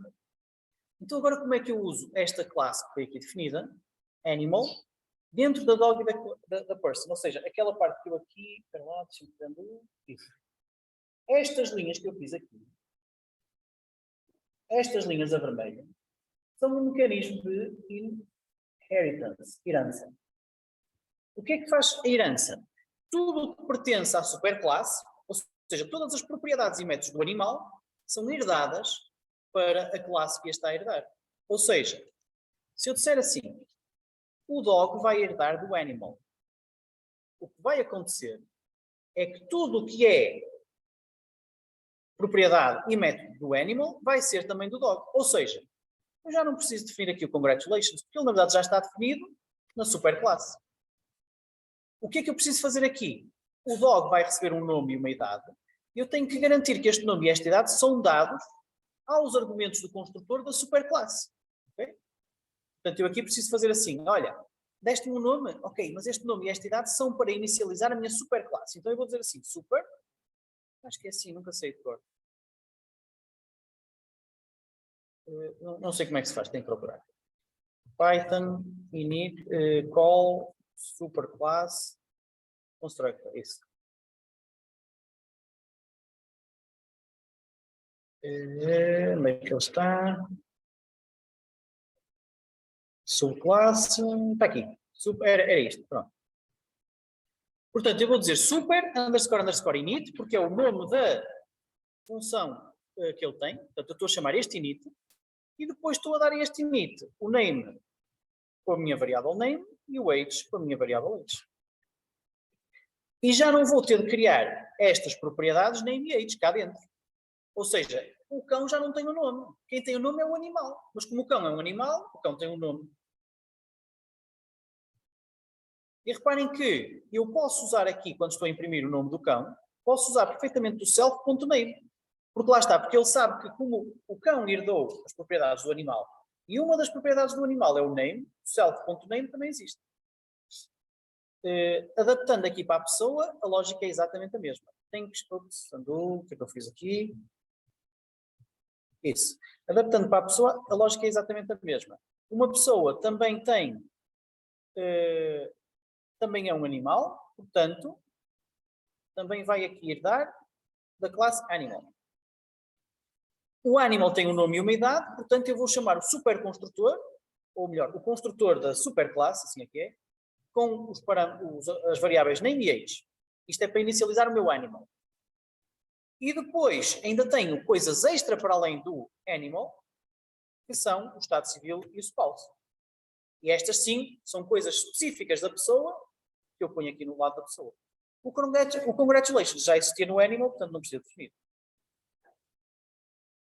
Então agora como é que eu uso esta classe que foi aqui definida, animal, dentro da dog e da person? Ou seja, aquela parte que eu aqui, espera lá, deixa-me prender, isso. Estas linhas que eu fiz aqui, estas linhas a vermelho, são um mecanismo de inheritance, herança. O que é que faz a herança? Tudo o que pertence à superclasse, ou seja, todas as propriedades e métodos do animal, são herdadas para a classe que a está a herdar. Ou seja, se eu disser assim, o dog vai herdar do animal, o que vai acontecer é que tudo o que é propriedade e método do animal vai ser também do dog. Ou seja, eu já não preciso definir aqui o congratulations, porque ele na verdade já está definido na superclasse. O que é que eu preciso fazer aqui? O dog vai receber um nome e uma idade. Eu tenho que garantir que este nome e esta idade são dados aos argumentos do construtor da superclasse. Okay? Portanto, eu aqui preciso fazer assim, olha, deste-me um nome, ok, mas este nome e esta idade são para inicializar a minha superclasse. Então eu vou dizer assim, super, acho que é assim, nunca sei de cor. Não sei como é que se faz, tenho que procurar. Python, init, call, superclass, constructor, isso. Onde é que ele está? Subclasse, está aqui. Era isto, pronto. Portanto, eu vou dizer super underscore underscore init, porque é o nome da função que ele tem. Portanto, eu estou a chamar este init, e depois estou a dar a este init o name com a minha variável name e o age com a minha variável age. E já não vou ter de criar estas propriedades name e age cá dentro. Ou seja, o cão já não tem um nome. Quem tem o nome é o animal. Mas como o cão é um animal, o cão tem um nome. E reparem que eu posso usar aqui, quando estou a imprimir o nome do cão, posso usar perfeitamente o self.name. Porque lá está, porque ele sabe que como o cão herdou as propriedades do animal, e uma das propriedades do animal é o name, o self.name também existe. Adaptando aqui para a pessoa, a lógica é exatamente a mesma. Tenho que... o que é que eu fiz aqui? Isso. Adaptando para a pessoa, a lógica é exatamente a mesma. Uma pessoa também tem... também é um animal, portanto, também vai aqui herdar da classe animal. O animal tem um nome e uma idade, portanto eu vou chamar o superconstrutor, ou melhor, o construtor da superclasse, assim é que é, com as variáveis name e age. Isto é para inicializar o meu animal. E depois ainda tenho coisas extra para além do animal, que são o estado civil e o spouse. E estas sim são coisas específicas da pessoa, que eu ponho aqui no lado da pessoa. O congratulations já existia no animal, portanto não precisa definir.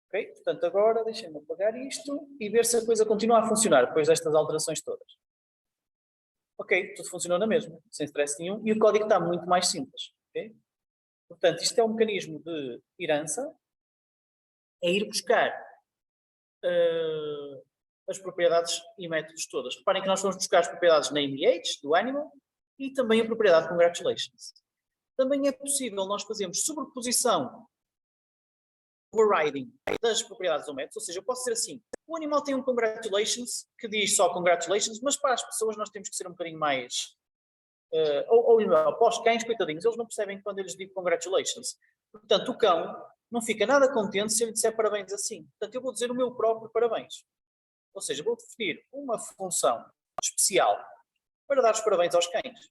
Ok? Portanto, agora deixem-me apagar isto e ver se a coisa continua a funcionar depois destas alterações todas. Ok, tudo funcionou na mesma, sem stress nenhum, e o código está muito mais simples. Okay? Portanto, isto é um mecanismo de herança, é ir buscar as propriedades e métodos todas. Reparem que nós vamos buscar as propriedades name e age, do animal, e também a propriedade congratulations. Também é possível nós fazermos sobreposição, overriding das propriedades do método, ou seja, eu posso dizer assim, o animal tem um congratulations, que diz só congratulations, mas para as pessoas nós temos que ser um bocadinho mais, ou para os cães, coitadinhos, eles não percebem quando eles dizem congratulations. Portanto, o cão não fica nada contente se eu lhe disser parabéns assim. Portanto, eu vou dizer o meu próprio parabéns. Ou seja, vou definir uma função especial para dar os parabéns aos cães,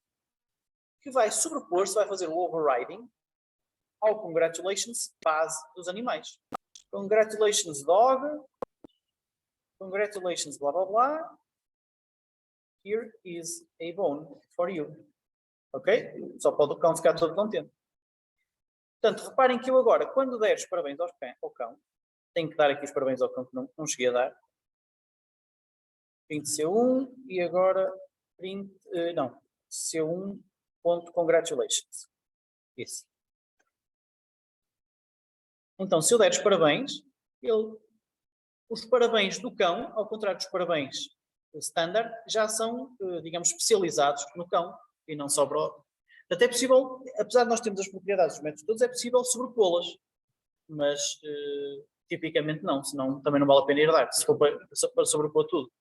que vai sobrepor-se, vai fazer o overriding ao congratulations base dos animais. Congratulations dog, congratulations blá blá blá, here is a bone for you. Ok? Só pode o cão ficar todo contente. Portanto, reparem que eu agora, quando der os parabéns ao cão, tenho que dar aqui os parabéns ao cão que não cheguei a dar. Print C1 e agora print, não, C1.congratulations. Isso. Então, se eu der os parabéns, os parabéns do cão, ao contrário dos parabéns standard, já são, digamos, especializados no cão e não só para o... Até é possível, apesar de nós termos as propriedades dos métodos todos, é possível sobrepô-las, mas tipicamente não, senão também não vale a pena herdar, se for para sobrepor tudo.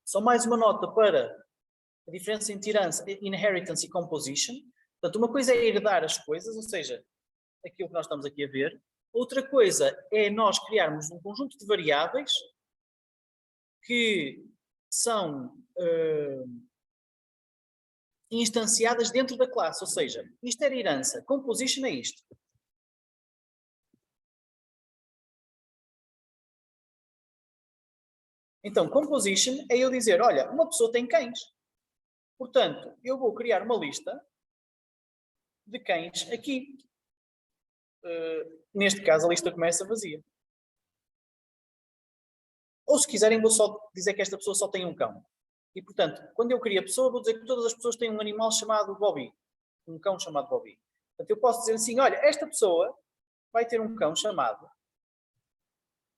Só mais uma nota para a diferença entre inheritance e composition. Portanto, uma coisa é herdar as coisas, ou seja, aquilo que nós estamos aqui a ver. Outra coisa é nós criarmos um conjunto de variáveis que são instanciadas dentro da classe, ou seja, isto era herança, composition é isto. Então, composition é eu dizer, olha, uma pessoa tem cães. Portanto, eu vou criar uma lista de cães aqui. Neste caso, a lista começa vazia. Ou se quiserem, vou só dizer que esta pessoa só tem um cão. E, portanto, quando eu crio a pessoa, vou dizer que todas as pessoas têm um animal chamado Bobby. Um cão chamado Bobby. Portanto, eu posso dizer assim, olha, esta pessoa vai ter um cão chamado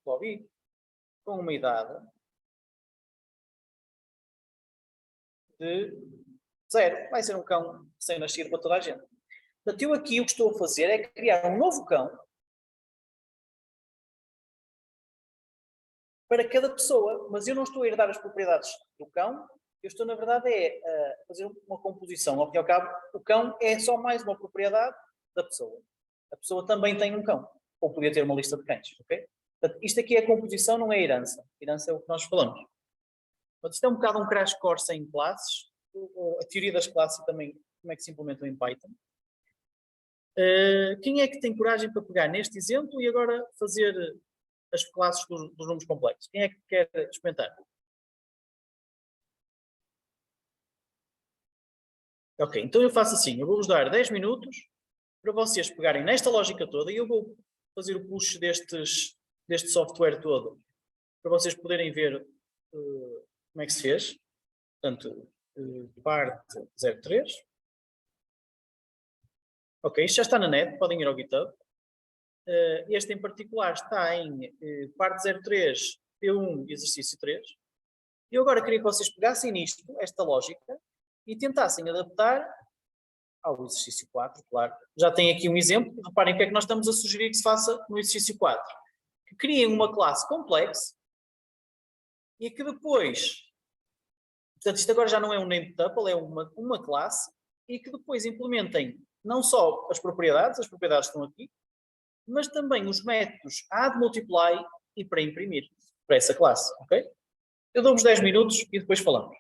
Bobby, com uma idade de 0. Vai ser um cão recém-nascido para toda a gente. Portanto, eu aqui o que estou a fazer é criar um novo cão para cada pessoa, mas eu não estou a herdar as propriedades do cão, eu estou, na verdade, a fazer uma composição. Ao fim e ao cabo, o cão é só mais uma propriedade da pessoa. A pessoa também tem um cão, ou podia ter uma lista de cães, ok? Portanto, isto aqui é composição, não é herança. Herança é o que nós falamos. Portanto, isto é um bocado um crash course em classes, a teoria das classes e também como é que se implementam em Python. Quem é que tem coragem para pegar neste exemplo e agora fazer as classes dos números complexos? Quem é que quer experimentar? Ok, então eu faço assim, eu vou-vos dar 10 minutos para vocês pegarem nesta lógica toda e eu vou fazer o push deste software todo para vocês poderem ver como é que se fez. Portanto, parte 03. Ok, isto já está na net, podem ir ao GitHub. Este em particular está em parte 03, P1, exercício 3. Eu agora queria que vocês pegassem nisto, esta lógica, e tentassem adaptar ao exercício 4, claro. Já tem aqui um exemplo, reparem o que é que nós estamos a sugerir que se faça no exercício 4. Que criem uma classe complexa e que depois, portanto isto agora já não é um named tuple, é uma classe, e que depois implementem não só as propriedades estão aqui, mas também os métodos add, multiply e para imprimir para essa classe, ok? Eu dou-vos 10 minutos e depois falamos.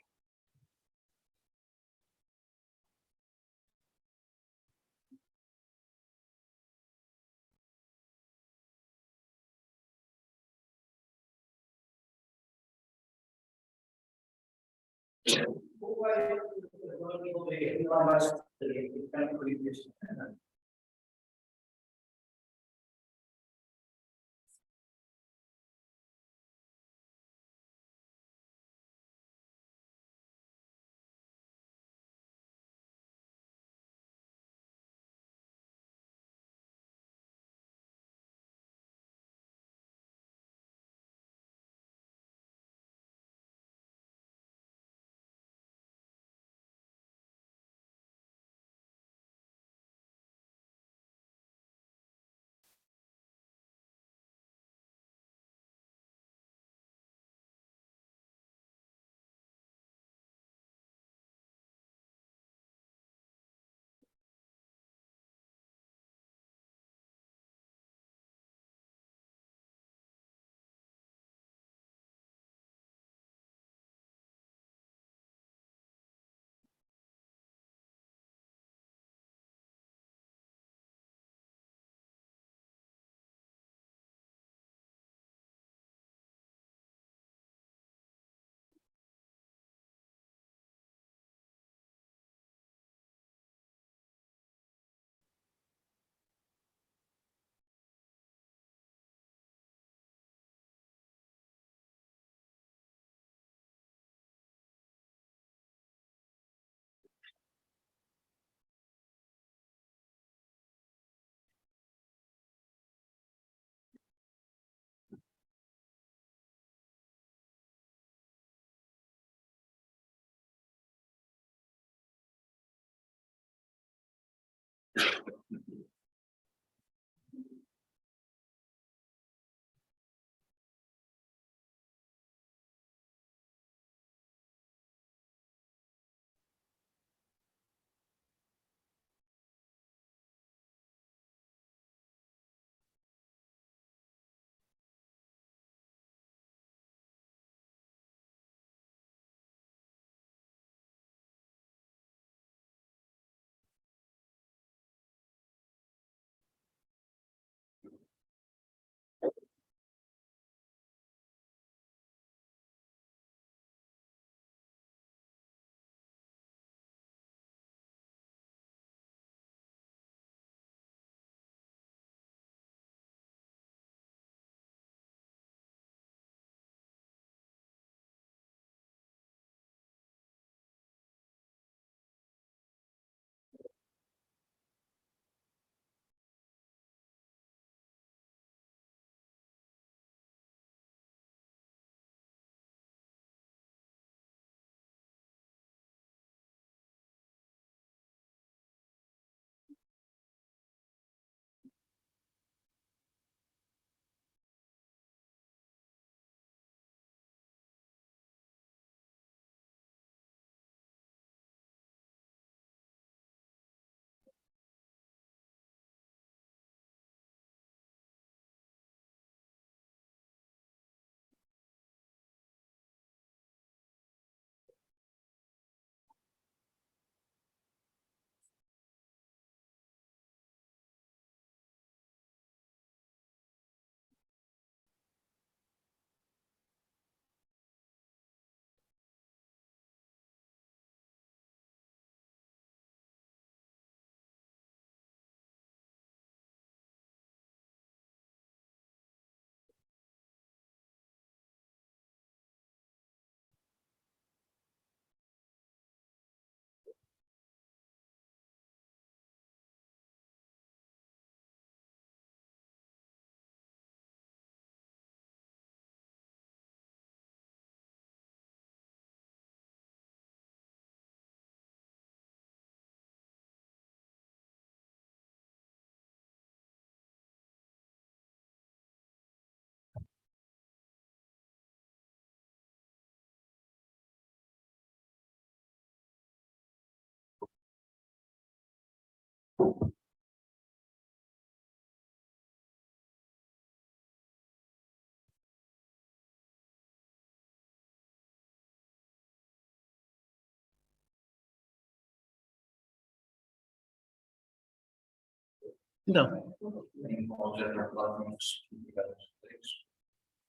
Não. Em objeto particular temos identificados três.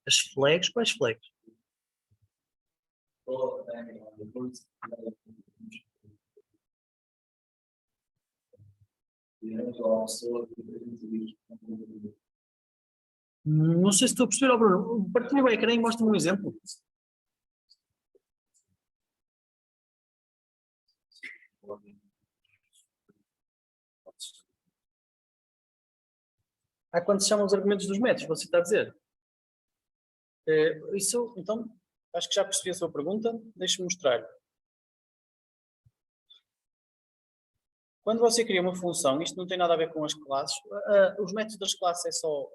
As flags, quais flags? Não sei se estou a perceber, Bruno. Partilha o ecrã e mostra-me um exemplo. Quando se chamam os argumentos dos métodos, você está a dizer? Isso, então, acho que já percebi a sua pergunta. Deixe-me mostrar. Quando você cria uma função, isto não tem nada a ver com as classes. Os métodos das classes é só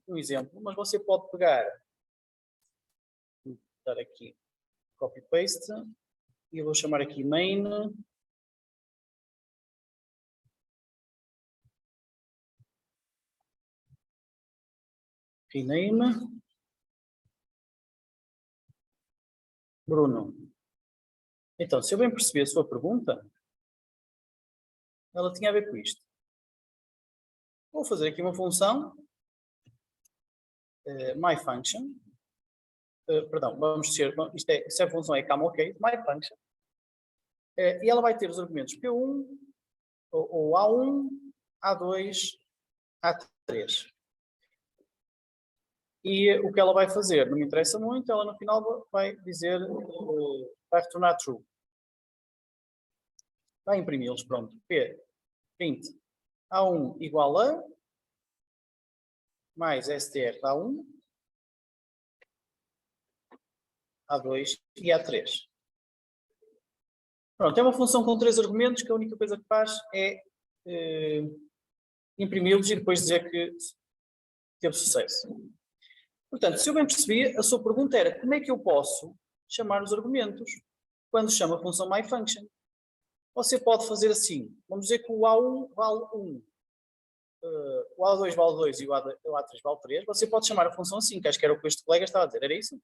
um exemplo, mas você pode pegar, vou dar aqui, copy-paste, e eu vou chamar aqui main. Rename. Bruno. Então, se eu bem percebi a sua pergunta, ela tinha a ver com isto. Vou fazer aqui uma função, myFunction. Perdão, vamos dizer, se a função é CamOK, myFunction. E ela vai ter os argumentos P1, ou A1, A2, A3. E o que ela vai fazer, não me interessa muito, ela no final vai dizer, vai retornar true. Vai imprimi-los, pronto. Print A1 igual a, mais str da A1, A2 e A3. Pronto, é uma função com 3 argumentos que a única coisa que faz é imprimi-los e depois dizer que teve sucesso. Portanto, se eu bem percebi, a sua pergunta era como é que eu posso chamar os argumentos quando chamo a função myFunction. Você pode fazer assim, vamos dizer que o A1 vale 1, o A2 vale 2 e o A3 vale 3. Você pode chamar a função assim, que acho que era o que este colega estava a dizer, era isso?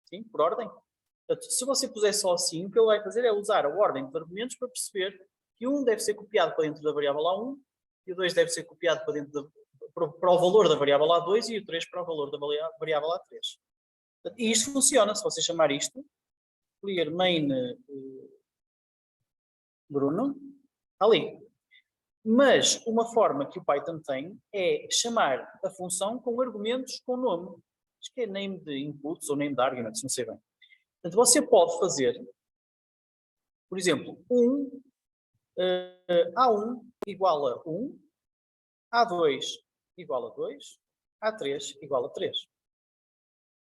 Sim, por ordem. Portanto, se você puser só assim, o que ele vai fazer é usar a ordem dos argumentos para perceber que o 1 deve ser copiado para dentro da variável A1 e o 2 deve ser copiado para dentro para o valor da variável A2 e o 3 para o valor da variável A3. E isto funciona, se você chamar isto, clear main Bruno, ali. Mas uma forma que o Python tem é chamar a função com argumentos com nome. Acho que é name de inputs ou name de arguments, não sei bem. Portanto, você pode fazer, por exemplo, A1 igual a 1, A2 igual a 2, A3 igual a 3.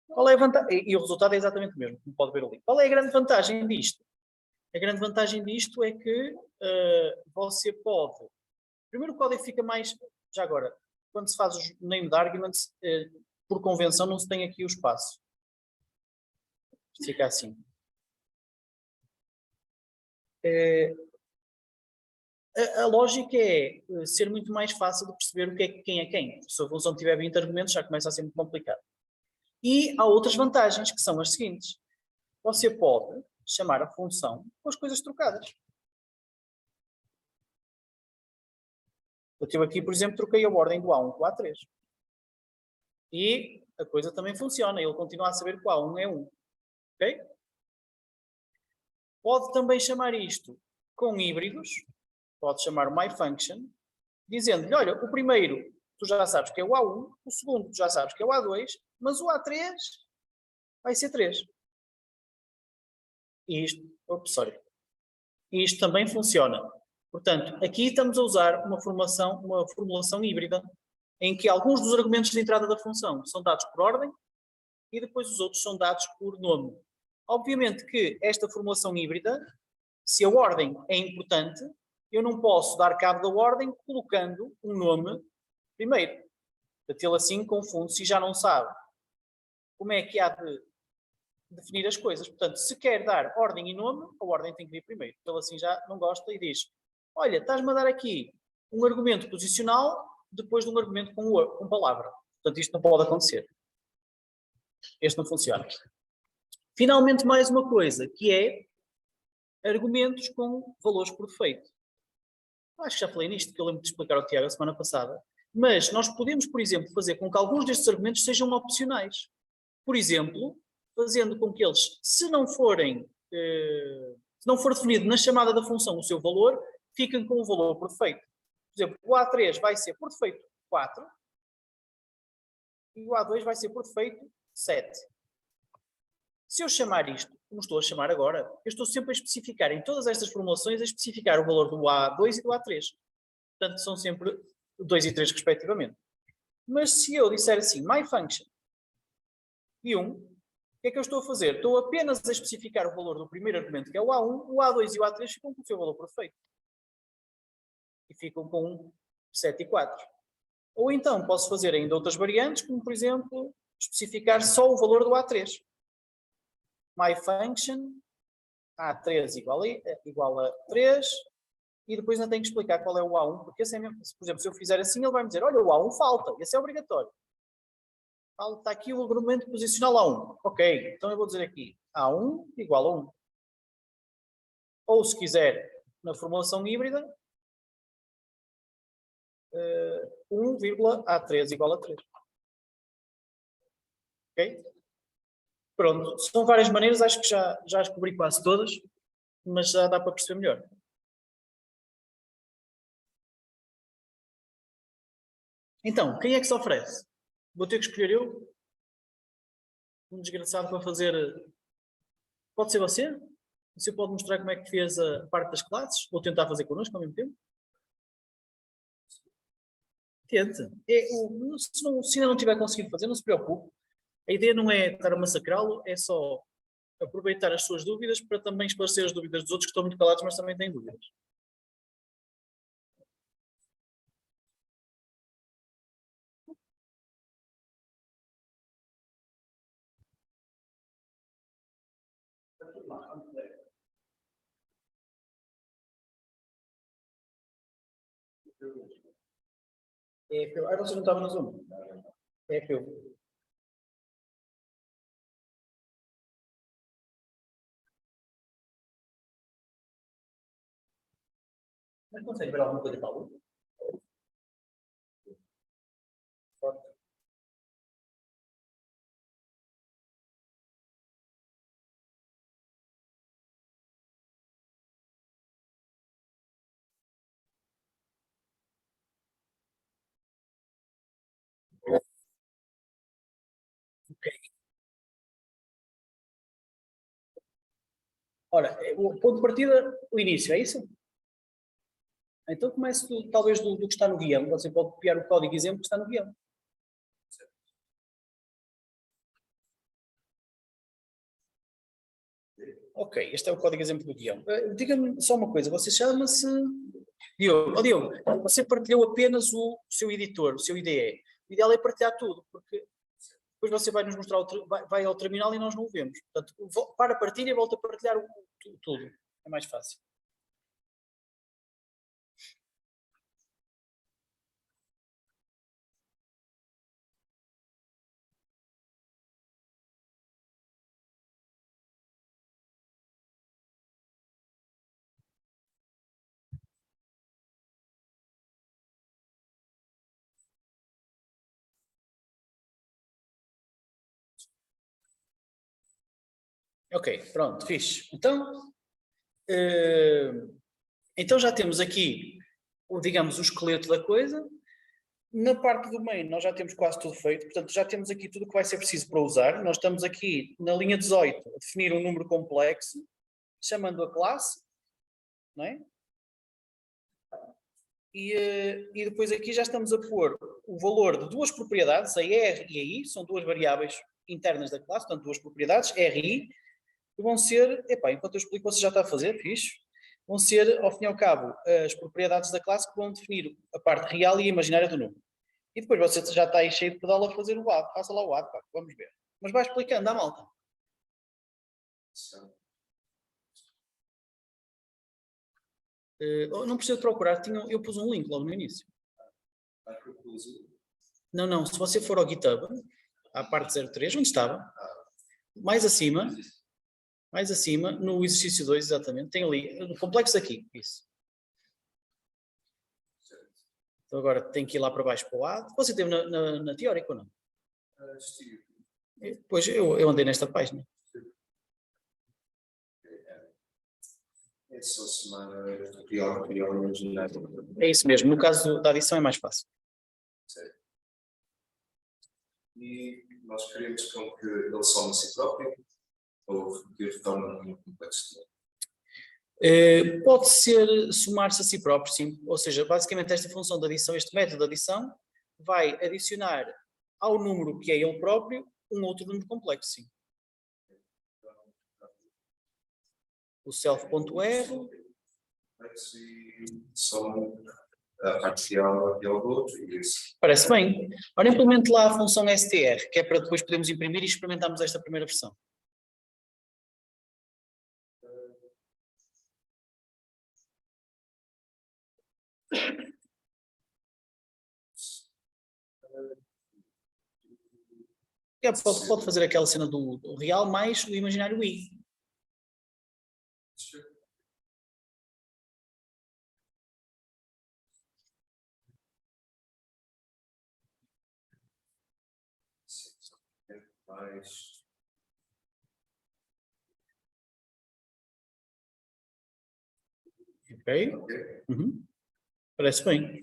Qual é a vantagem? E o resultado é exatamente o mesmo, como pode ver ali. Qual é a grande vantagem disto? A grande vantagem disto é que você pode... Primeiro o código fica mais... Já agora, quando se faz os name de arguments, por convenção não se tem aqui o espaço. Fica assim. A lógica é ser muito mais fácil de perceber o que é quem é quem. Se a função tiver 20 argumentos, já começa a ser muito complicado. E há outras vantagens, que são as seguintes. Você pode chamar a função com as coisas trocadas. Eu aqui, por exemplo, troquei a ordem do A1 com o A3. E a coisa também funciona. Ele continua a saber que o A1 é 1. Ok? Pode também chamar isto com híbridos. Pode chamar o myFunction, dizendo-lhe, olha, o primeiro tu já sabes que é o A1, o segundo tu já sabes que é o A2, mas o A3 vai ser 3. E isto também funciona. Portanto, aqui estamos a usar uma formulação híbrida, em que alguns dos argumentos de entrada da função são dados por ordem e depois os outros são dados por nome. Obviamente que esta formulação híbrida, se a ordem é importante, eu não posso dar cabo da ordem colocando um nome primeiro. Ele assim confunde-se e já não sabe como é que há de definir as coisas. Portanto, se quer dar ordem e nome, a ordem tem que vir primeiro. Ele assim já não gosta e diz, olha, estás-me a dar aqui um argumento posicional depois de um argumento com palavra. Portanto, isto não pode acontecer. Este não funciona. Finalmente, mais uma coisa, que é argumentos com valores por defeito. Acho que já falei nisto, que eu lembro de explicar ao Tiago a semana passada. Mas nós podemos, por exemplo, fazer com que alguns destes argumentos sejam opcionais. Por exemplo, fazendo com que eles, se não for definido na chamada da função o seu valor, fiquem com o valor por defeito. Por exemplo, o A3 vai ser por defeito 4 e o A2 vai ser por defeito 7. Se eu chamar isto, como estou a chamar agora, eu estou sempre a especificar em todas estas formulações, a especificar o valor do A2 e do A3. Portanto, são sempre 2 e 3 respectivamente. Mas se eu disser assim, myFunction e 1, o que é que eu estou a fazer? Estou apenas a especificar o valor do primeiro argumento, que é o A1, o A2 e o A3 ficam com o seu valor perfeito. E ficam com 7 e 4. Ou então posso fazer ainda outras variantes, como por exemplo, especificar só o valor do A3. myFunction A3 igual a 3, e depois não tenho que explicar qual é o A1, porque esse é mesmo, por exemplo, se eu fizer assim, ele vai me dizer, olha, o A1 falta, esse é obrigatório. Está aqui o argumento posicional A1. Ok, então eu vou dizer aqui, A1 igual a 1. Ou se quiser, na formulação híbrida, 1,A3 igual a 3. Ok? Pronto, são várias maneiras, acho que já descobri quase todas, mas já dá para perceber melhor. Então, quem é que se oferece? Vou ter que escolher eu? Um desgraçado para fazer... Pode ser você? Você pode mostrar como é que fez a parte das classes? Ou tentar fazer connosco ao mesmo tempo? Tente. Se ainda não tiver conseguido fazer, não se preocupe. A ideia não é estar a massacrá-lo, é só aproveitar as suas dúvidas para também esclarecer as dúvidas dos outros que estão muito calados, mas também têm dúvidas. Você não estava no Zoom? É que eu. Mas consegue ver alguma coisa para a luz? Ora, o ponto de partida, o início, é isso? Então comece talvez do que está no guião. Você pode copiar o código exemplo que está no guião. Ok, este é o código exemplo do guião. Diga-me só uma coisa, você chama-se... Diogo, você partilhou apenas o seu editor, o seu IDE. O ideal é partilhar tudo, porque depois você vai nos mostrar, vai ao terminal e nós não o vemos. Portanto, para a partilha e volta a partilhar tudo. É mais fácil. Ok, pronto, fixe. Então já temos aqui, digamos, o esqueleto da coisa. Na parte do meio nós já temos quase tudo feito, portanto já temos aqui tudo o que vai ser preciso para usar. Nós estamos aqui na linha 18 a definir um número complexo, chamando a classe, não é? E depois aqui já estamos a pôr o valor de duas propriedades, a R e a I, são duas variáveis internas da classe, portanto duas propriedades, R e I, que vão ser, enquanto eu explico você já está a fazer, fixe, vão ser, ao fim e ao cabo, as propriedades da classe que vão definir a parte real e imaginária do número. E depois você já está aí cheio de pedal a fazer o add, faça lá o add, vamos ver. Mas vai explicando à malta. Não precisa procurar, eu pus um link logo no início. Não, se você for ao GitHub, à parte 03, onde estava, mais acima, no exercício 2, exatamente, tem ali, no complexo aqui, isso. Então agora tem que ir lá para baixo para o lado. Você teve na teórica ou não? Pois eu andei nesta página. É só somar real e imaginário. É isso mesmo. No caso da adição é mais fácil. Certo. E nós queremos com que ele some a si próprio ou que retorne no complexo. Pode ser somar-se a si próprio, sim. Ou seja, basicamente esta função de adição, este método de adição, vai adicionar ao número que é ele próprio um outro número complexo, sim. O self.r. E some a parcial e ao outro e isso. Parece bem. Ora, implemente lá a função str, que é para depois podermos imprimir e experimentarmos esta primeira versão. Pode fazer aquela cena do real mais o imaginário i. Mais Ok? Parece bem.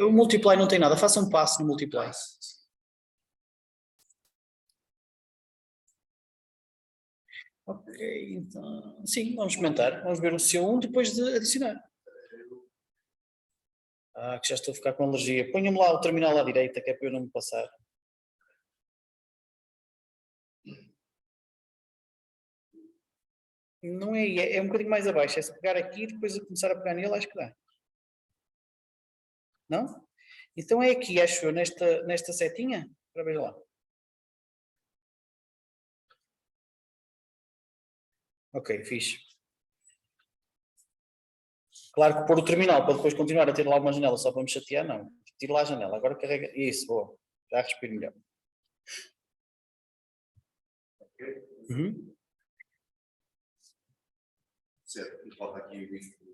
O multiply não tem nada. Faça um passo no multiply. Ok, então... Sim, vamos experimentar. Vamos ver o C1 depois de adicionar. Que já estou a ficar com alergia. Ponha-me lá o terminal à direita, que é para eu não me passar. Não é um bocadinho mais abaixo. É se pegar aqui e depois começar a pegar nele, acho que dá. Não? Então é aqui, acho eu, nesta setinha. Para ver lá. Ok, fixe. Claro que pôr o terminal para depois continuar a ter lá uma janela só para me chatear, não. Tiro lá a janela. Agora carrega. Isso, boa. Já respiro melhor. certo, e falta aqui o if.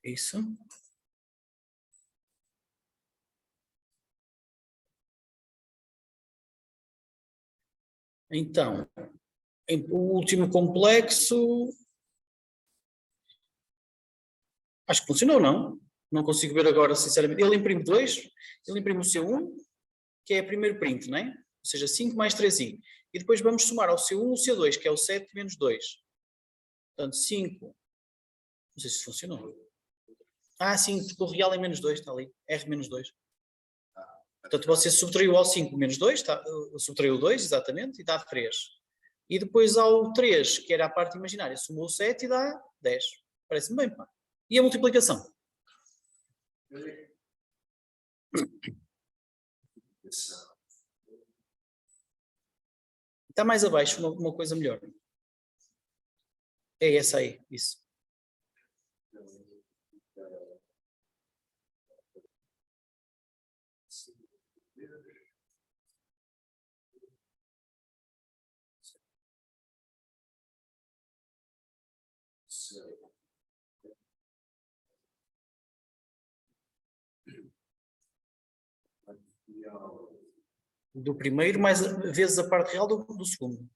Isso. Então, o último complexo... Acho que funcionou, não? Não consigo ver agora, sinceramente. Ele imprime 2, ele imprime o C1, que é o primeiro print, não é? Ou seja, 5 mais 3i. E depois vamos somar ao C1 o C2, que é o 7 menos 2. Portanto, 5. Não sei se funcionou. Sim, porque o real é menos 2, está ali. R menos 2. Portanto, você subtraiu ao 5 menos 2, subtraiu o 2, exatamente, e dá 3. E depois ao 3, que era a parte imaginária, somou o 7 e dá 10. Parece-me bem, pá. E a multiplicação? Está mais abaixo uma coisa melhor. É essa aí, isso. Do primeiro mais vezes a parte real do segundo.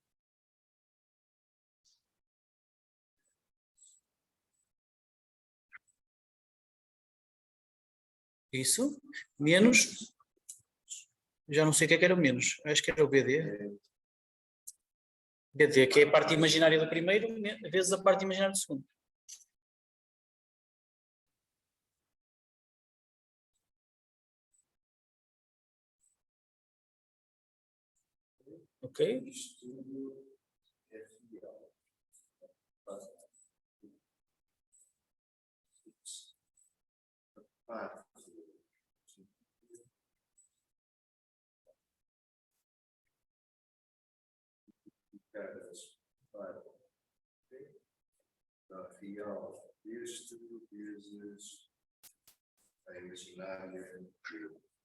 Isso. Menos. Já não sei o que era o menos. Acho que era o BD. BD, que é a parte imaginária do primeiro, vezes a parte imaginária do segundo. Ok? Real, este vezes a imaginária.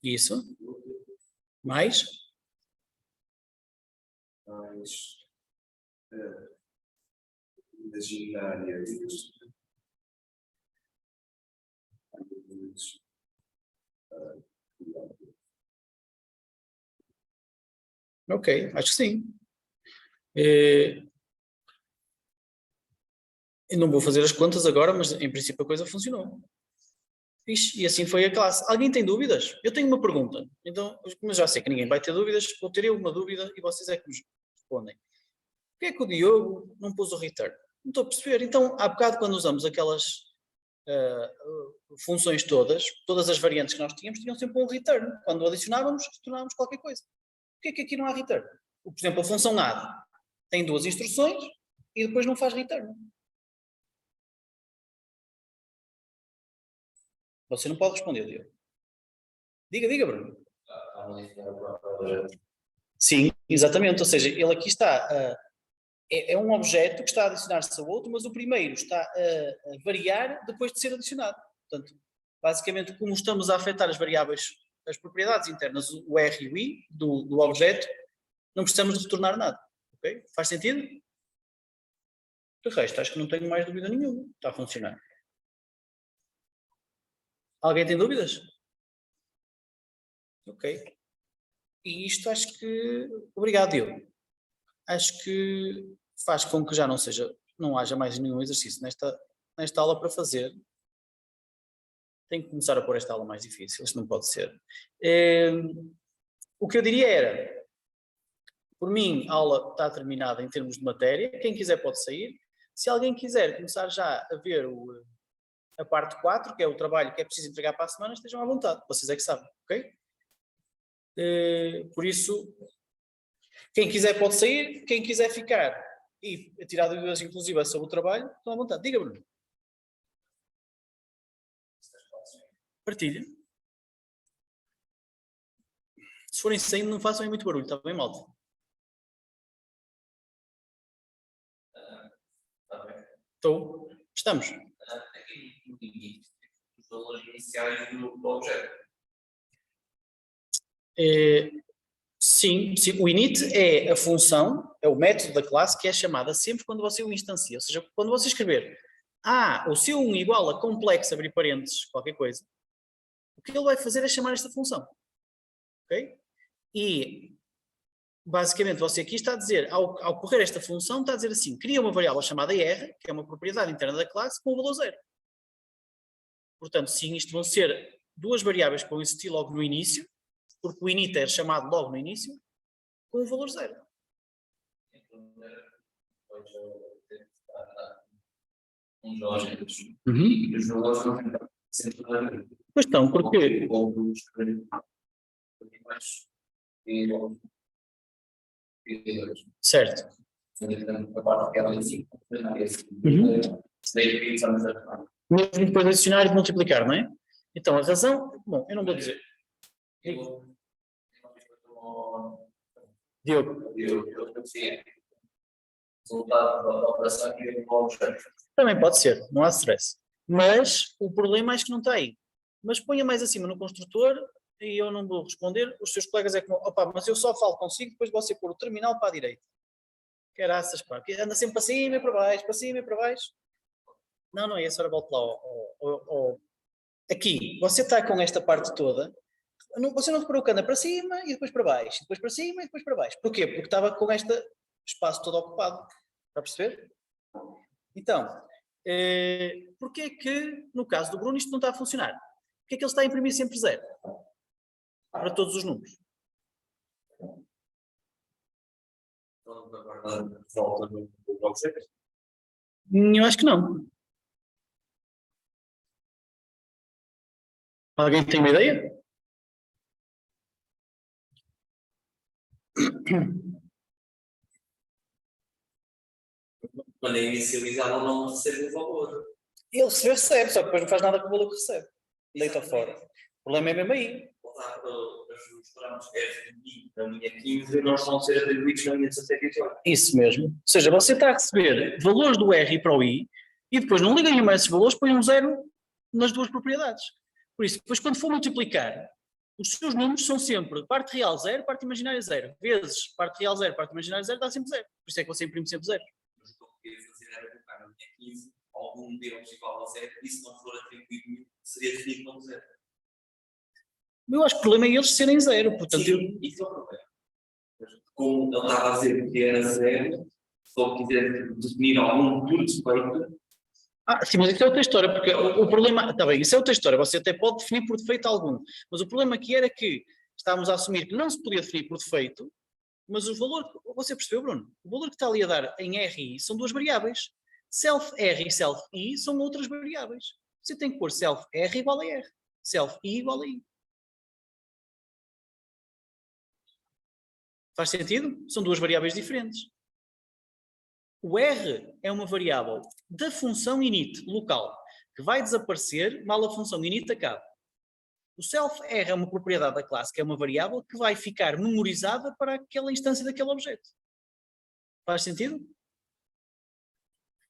Isso. Mais? mais imaginária isto. Ok, acho que sim. Eu não vou fazer as contas agora, mas em princípio a coisa funcionou. Fixe, e assim foi a classe. Alguém tem dúvidas? Eu tenho uma pergunta. Então, mas já sei que ninguém vai ter dúvidas, vou ter eu uma dúvida e vocês é que me respondem. Porquê é que o Diogo não pôs o return? Não estou a perceber. Então, há bocado quando usamos aquelas funções todas as variantes que nós tínhamos, tinham sempre um return. Quando adicionávamos, retornávamos qualquer coisa. Porquê é que aqui não há return? Por exemplo, a função add tem 2 instruções e depois não faz return. Você não pode responder, Diogo. Diga, Bruno. Sim, exatamente. Ou seja, ele aqui está... é um objeto que está a adicionar-se ao outro, mas o primeiro está a variar depois de ser adicionado. Portanto, basicamente, como estamos a afetar as variáveis, as propriedades internas, o R e o I do objeto, não precisamos de retornar nada. Ok? Faz sentido? De resto, acho que não tenho mais dúvida nenhuma. Está a funcionar. Alguém tem dúvidas? Ok. E isto acho que... Obrigado, Diogo. Acho que faz com que já não haja mais nenhum exercício nesta aula para fazer. Tenho que começar a pôr esta aula mais difícil, isto não pode ser. O que eu diria era, por mim, a aula está terminada em termos de matéria, quem quiser pode sair. Se alguém quiser começar já a ver a parte 4, que é o trabalho que é preciso entregar para a semana, estejam à vontade, vocês é que sabem, ok? Por isso, quem quiser pode sair, quem quiser ficar e tirar dúvidas inclusivas sobre o trabalho, estão à vontade. Diga, Bruno. Partilha. Se forem saindo, não façam aí muito barulho, está bem, malta? Estou. Estamos. Aqui no limite, os valores iniciais do objeto. Sim, o init é a função, é o método da classe que é chamada sempre quando você o instancia. Ou seja, quando você escrever o seu 1 igual a complexo, abrir parênteses, qualquer coisa, o que ele vai fazer é chamar esta função. Ok? E, basicamente, você aqui está a dizer, ao correr esta função, está a dizer assim, cria uma variável chamada R, que é uma propriedade interna da classe, com o valor 0. Portanto, sim, isto vão ser 2 variáveis que vão existir logo no início, porque o init é chamado logo no início, com o valor 0. Uns objetos. E os valores não têm sempre. Pois estão, porque... Certo. A parte que ela assim. Mesmo depois de adicionar e de multiplicar, não é? Então, a razão... Bom, eu não vou dizer. Diogo. Também pode ser, não há stress. Mas o problema acho que não está aí. Mas ponha mais acima no construtor e eu não vou responder. Os seus colegas é que opa, mas eu só falo consigo depois você pôr o terminal para a direita. Caraças, pá, que anda sempre para cima e para baixo, para cima e para baixo. Não é isso, ora volta lá. Aqui, você está com esta parte toda. Você não reparou que anda para cima e depois para baixo, depois para cima e depois para baixo. Porquê? Porque estava com este espaço todo ocupado. Está a perceber? Então, porquê é que, no caso do Bruno, isto não está a funcionar? Porquê é que ele está a imprimir sempre 0? Para todos os números. Eu acho que não. Alguém tem uma ideia? Quando é inicializado, não recebe o valor. Ele recebe, só que depois não faz nada com o valor que recebe. Deita fora. O problema é mesmo aí. Os parâmetros F da linha 15 não estão a ser atribuídos na linha 17 e 18. Isso mesmo. Ou seja, você está a receber valores do R para o I e depois não liga nenhuma a esses valores, põe um 0 nas 2 propriedades. Por isso, depois quando for multiplicar, os seus números são sempre parte real 0, parte imaginária 0. Vezes parte real 0, parte imaginária 0, dá sempre 0. Por isso é que você imprime sempre 0. Mas o que eu queria fazer era colocar na linha 15 algum deles igual a 0 e se não for atribuído, seria definido como 0. Eu acho que o problema é eles serem 0. Portanto, Sim, isso é o problema. Como ele estava a dizer que era 0, se eu quiser definir algum por defeito. sim, mas isso é outra história, porque o problema. Está bem, isso é outra história. Você até pode definir por defeito algum. Mas o problema aqui era que estávamos a assumir que não se podia definir por defeito, mas o valor. Você percebeu, Bruno? O valor que está ali a dar em RI são duas variáveis. Self-R e self-I são outras variáveis. Você tem que pôr self-R igual a R. Self-I igual a I. Faz sentido? São duas variáveis diferentes. O R é uma variável da função init local, que vai desaparecer mal a função init acabe. O self-R é uma propriedade da classe, que é uma variável que vai ficar memorizada para aquela instância daquele objeto. Faz sentido?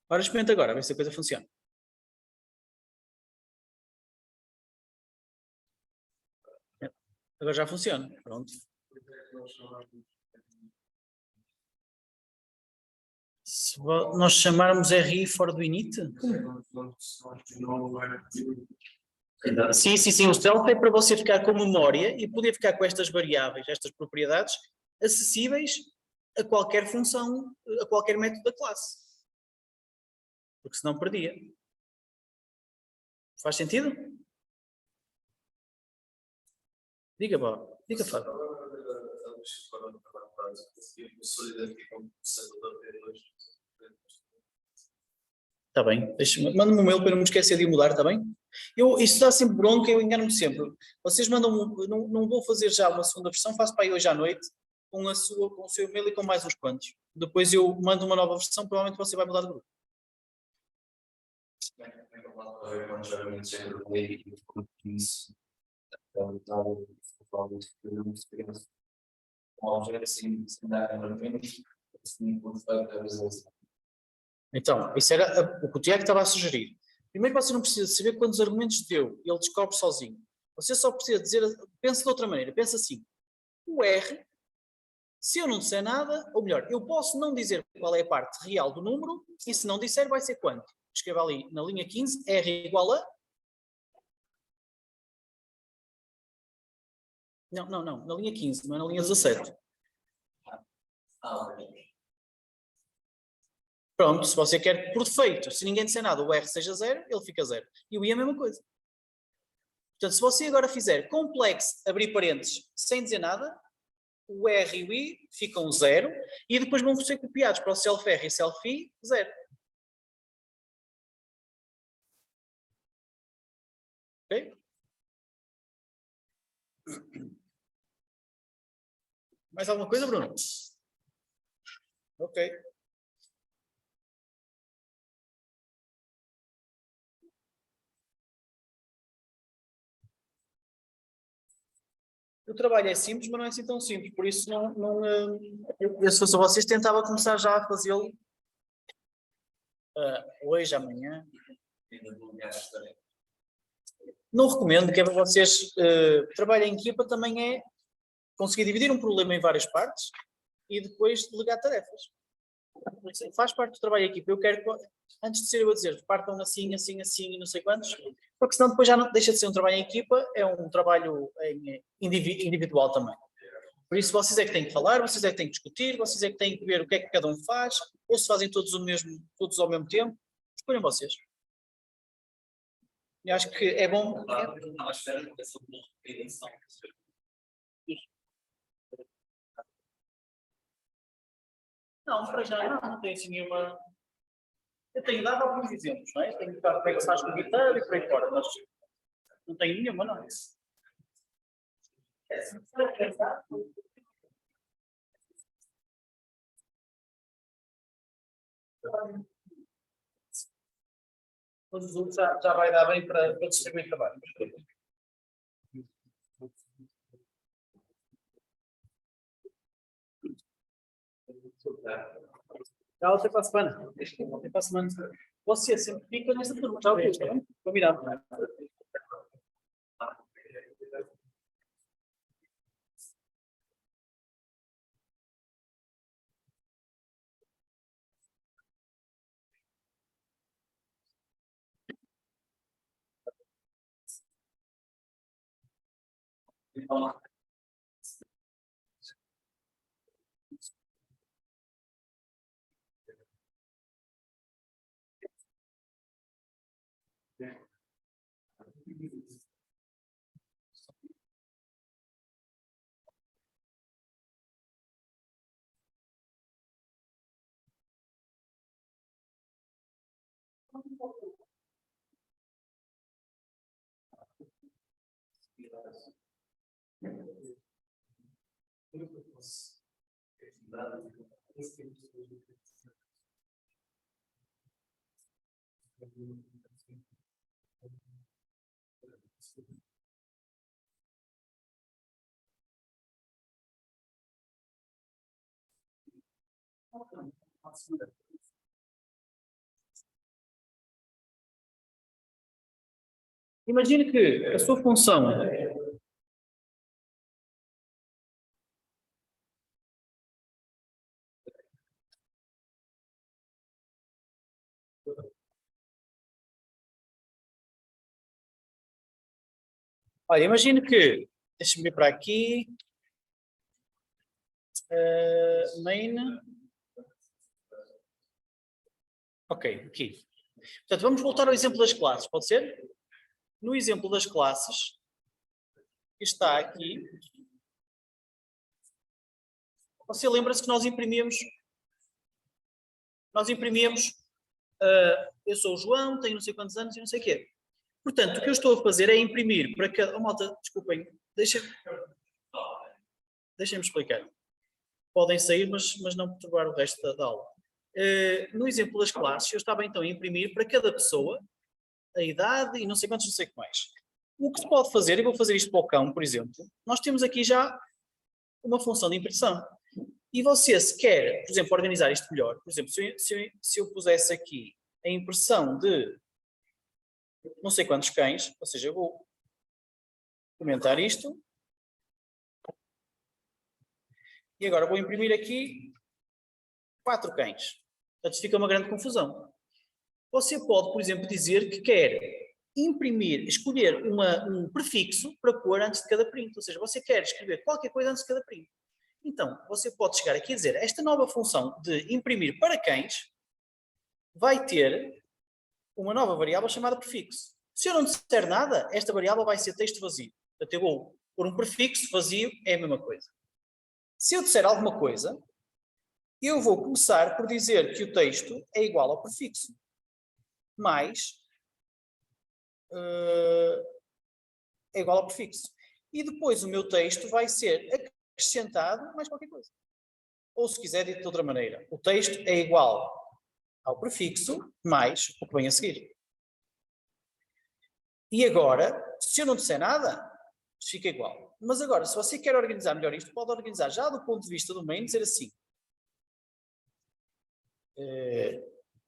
Ora, experimenta agora, ver se a coisa funciona. Agora já funciona. Pronto. Se nós chamarmos RI fora do init? Sim. O self é para você ficar com memória e poder ficar com estas variáveis, estas propriedades, acessíveis a qualquer função, a qualquer método da classe. Porque senão perdia. Faz sentido? Diga, Bob. Diga, Fábio. Está bem. Manda-me um mail para não me esquecer de mudar, está bem? Isso dá sempre bronca, eu engano-me sempre. Vocês mandam, não vou fazer já uma segunda versão, faço para aí hoje à noite, com o seu e-mail e com mais uns quantos. Depois eu mando uma nova versão, provavelmente você vai mudar de grupo. Quando geralmente sempre leio e como isso, então, isso era o que o Tiago estava a sugerir. Primeiro você não precisa saber quantos argumentos deu, ele descobre sozinho. Você só precisa dizer, pensa de outra maneira, pensa assim, o R, se eu não disser nada, ou melhor, eu posso não dizer qual é a parte real do número, e se não disser vai ser quanto? Escreva ali na linha 15, R igual a... Não, na linha 15, não é na linha 17. Pronto, se você quer por defeito, se ninguém disser nada, o R seja 0, ele fica 0. E o I é a mesma coisa. Portanto, se você agora fizer complexo, abrir parênteses, sem dizer nada, o R e o I ficam 0, e depois vão ser copiados para o self-R e self-I, 0. Ok? Mais alguma coisa, Bruno? Ok. O trabalho é simples, mas não é assim tão simples, por isso eu se fosse vocês tentava começar já a fazê-lo hoje, amanhã. Não recomendo, que é para vocês trabalhem em equipa, também é conseguir dividir um problema em várias partes e depois delegar tarefas. Faz parte do trabalho em equipa. Eu quero, antes de ser eu a dizer, partam assim e não sei quantos, porque senão depois já não deixa de ser um trabalho em equipa, é um trabalho individual também. Por isso vocês é que têm que falar, vocês é que têm que discutir, vocês é que têm que ver o que é que cada um faz, ou se fazem todos ao mesmo tempo, escolhem vocês. Eu acho que é bom. Não, para já não tem assim nenhuma. Eu tenho dado alguns exemplos, não é? Tenho dado como é que se faz com guitarra e por aí fora, mas não tenho nenhuma, não. Todos os outros já vai dar bem para distribuir trabalho. Tchau, até para a semana. Até para a semana. Você sempre fica nesta turma. Tchau, está bem? Combinado. Então, Imagine que a sua função olha, imagine que, deixa-me vir para aqui, main, ok, aqui. Portanto, vamos voltar ao exemplo das classes, pode ser? No exemplo das classes, que está aqui, você lembra-se que nós imprimíamos, eu sou o João, tenho não sei quantos anos e não sei o quê. Portanto, o que eu estou a fazer é imprimir para cada... Oh, malta, desculpem, deixem-me explicar. Podem sair, mas não perturbar o resto da aula. No exemplo das classes, eu estava então a imprimir para cada pessoa a idade e não sei quantos, não sei o que mais. O que se pode fazer, e vou fazer isto para o cão, por exemplo, nós temos aqui já uma função de impressão. E você, se quer, por exemplo, organizar isto melhor, por exemplo, se eu pusesse aqui a impressão de não sei quantos cães, ou seja, eu vou comentar isto, e agora vou imprimir aqui 4 cães. Portanto, fica uma grande confusão. Você pode, por exemplo, dizer que quer imprimir, escolher um prefixo para pôr antes de cada print. Ou seja, você quer escrever qualquer coisa antes de cada print. Então, você pode chegar aqui e dizer, esta nova função de imprimir para cães vai ter uma nova variável chamada prefixo. Se eu não disser nada, esta variável vai ser texto vazio. Portanto, eu vou pôr um prefixo vazio, é a mesma coisa. Se eu disser alguma coisa, eu vou começar por dizer que o texto é igual ao prefixo, mais é igual ao prefixo. E depois o meu texto vai ser acrescentado mais qualquer coisa. Ou se quiser dito de outra maneira, o texto é igual ao prefixo mais o que vem a seguir. E agora, se eu não disser nada, fica igual. Mas agora, se você quer organizar melhor isto, pode organizar já do ponto de vista do main, dizer assim.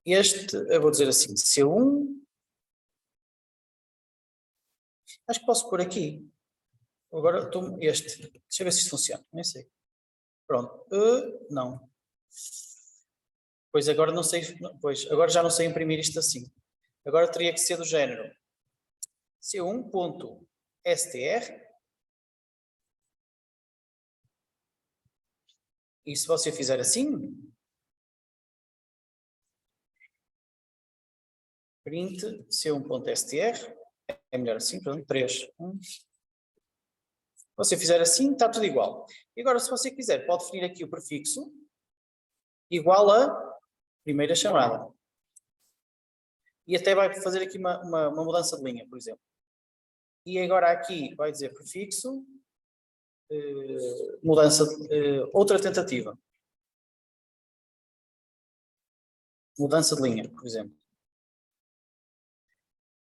Eu vou dizer assim, C1, acho que posso pôr aqui. Agora este, deixa eu ver se isto funciona, nem sei. Pronto, não. Pois agora não sei, pois agora já não sei imprimir isto assim. Agora teria que ser do género C1.str. E se você fizer assim, print C1.str, é melhor assim, pronto, 3. Se você fizer assim, está tudo igual. E agora, se você quiser, pode definir aqui o prefixo igual a primeira chamada. E até vai fazer aqui uma mudança de linha, por exemplo. E agora aqui vai dizer prefixo, mudança, outra tentativa. Mudança de linha, por exemplo.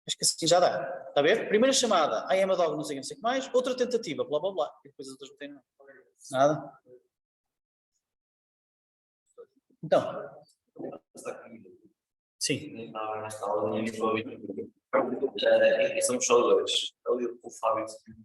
Acho que assim já dá. Está a ver? Primeira chamada, I am a dog, não sei o que mais. Outra tentativa, blá blá blá. E depois as outras não têm nada. Então. Sim. Nesta aula, somos só dois. Ali o Fábio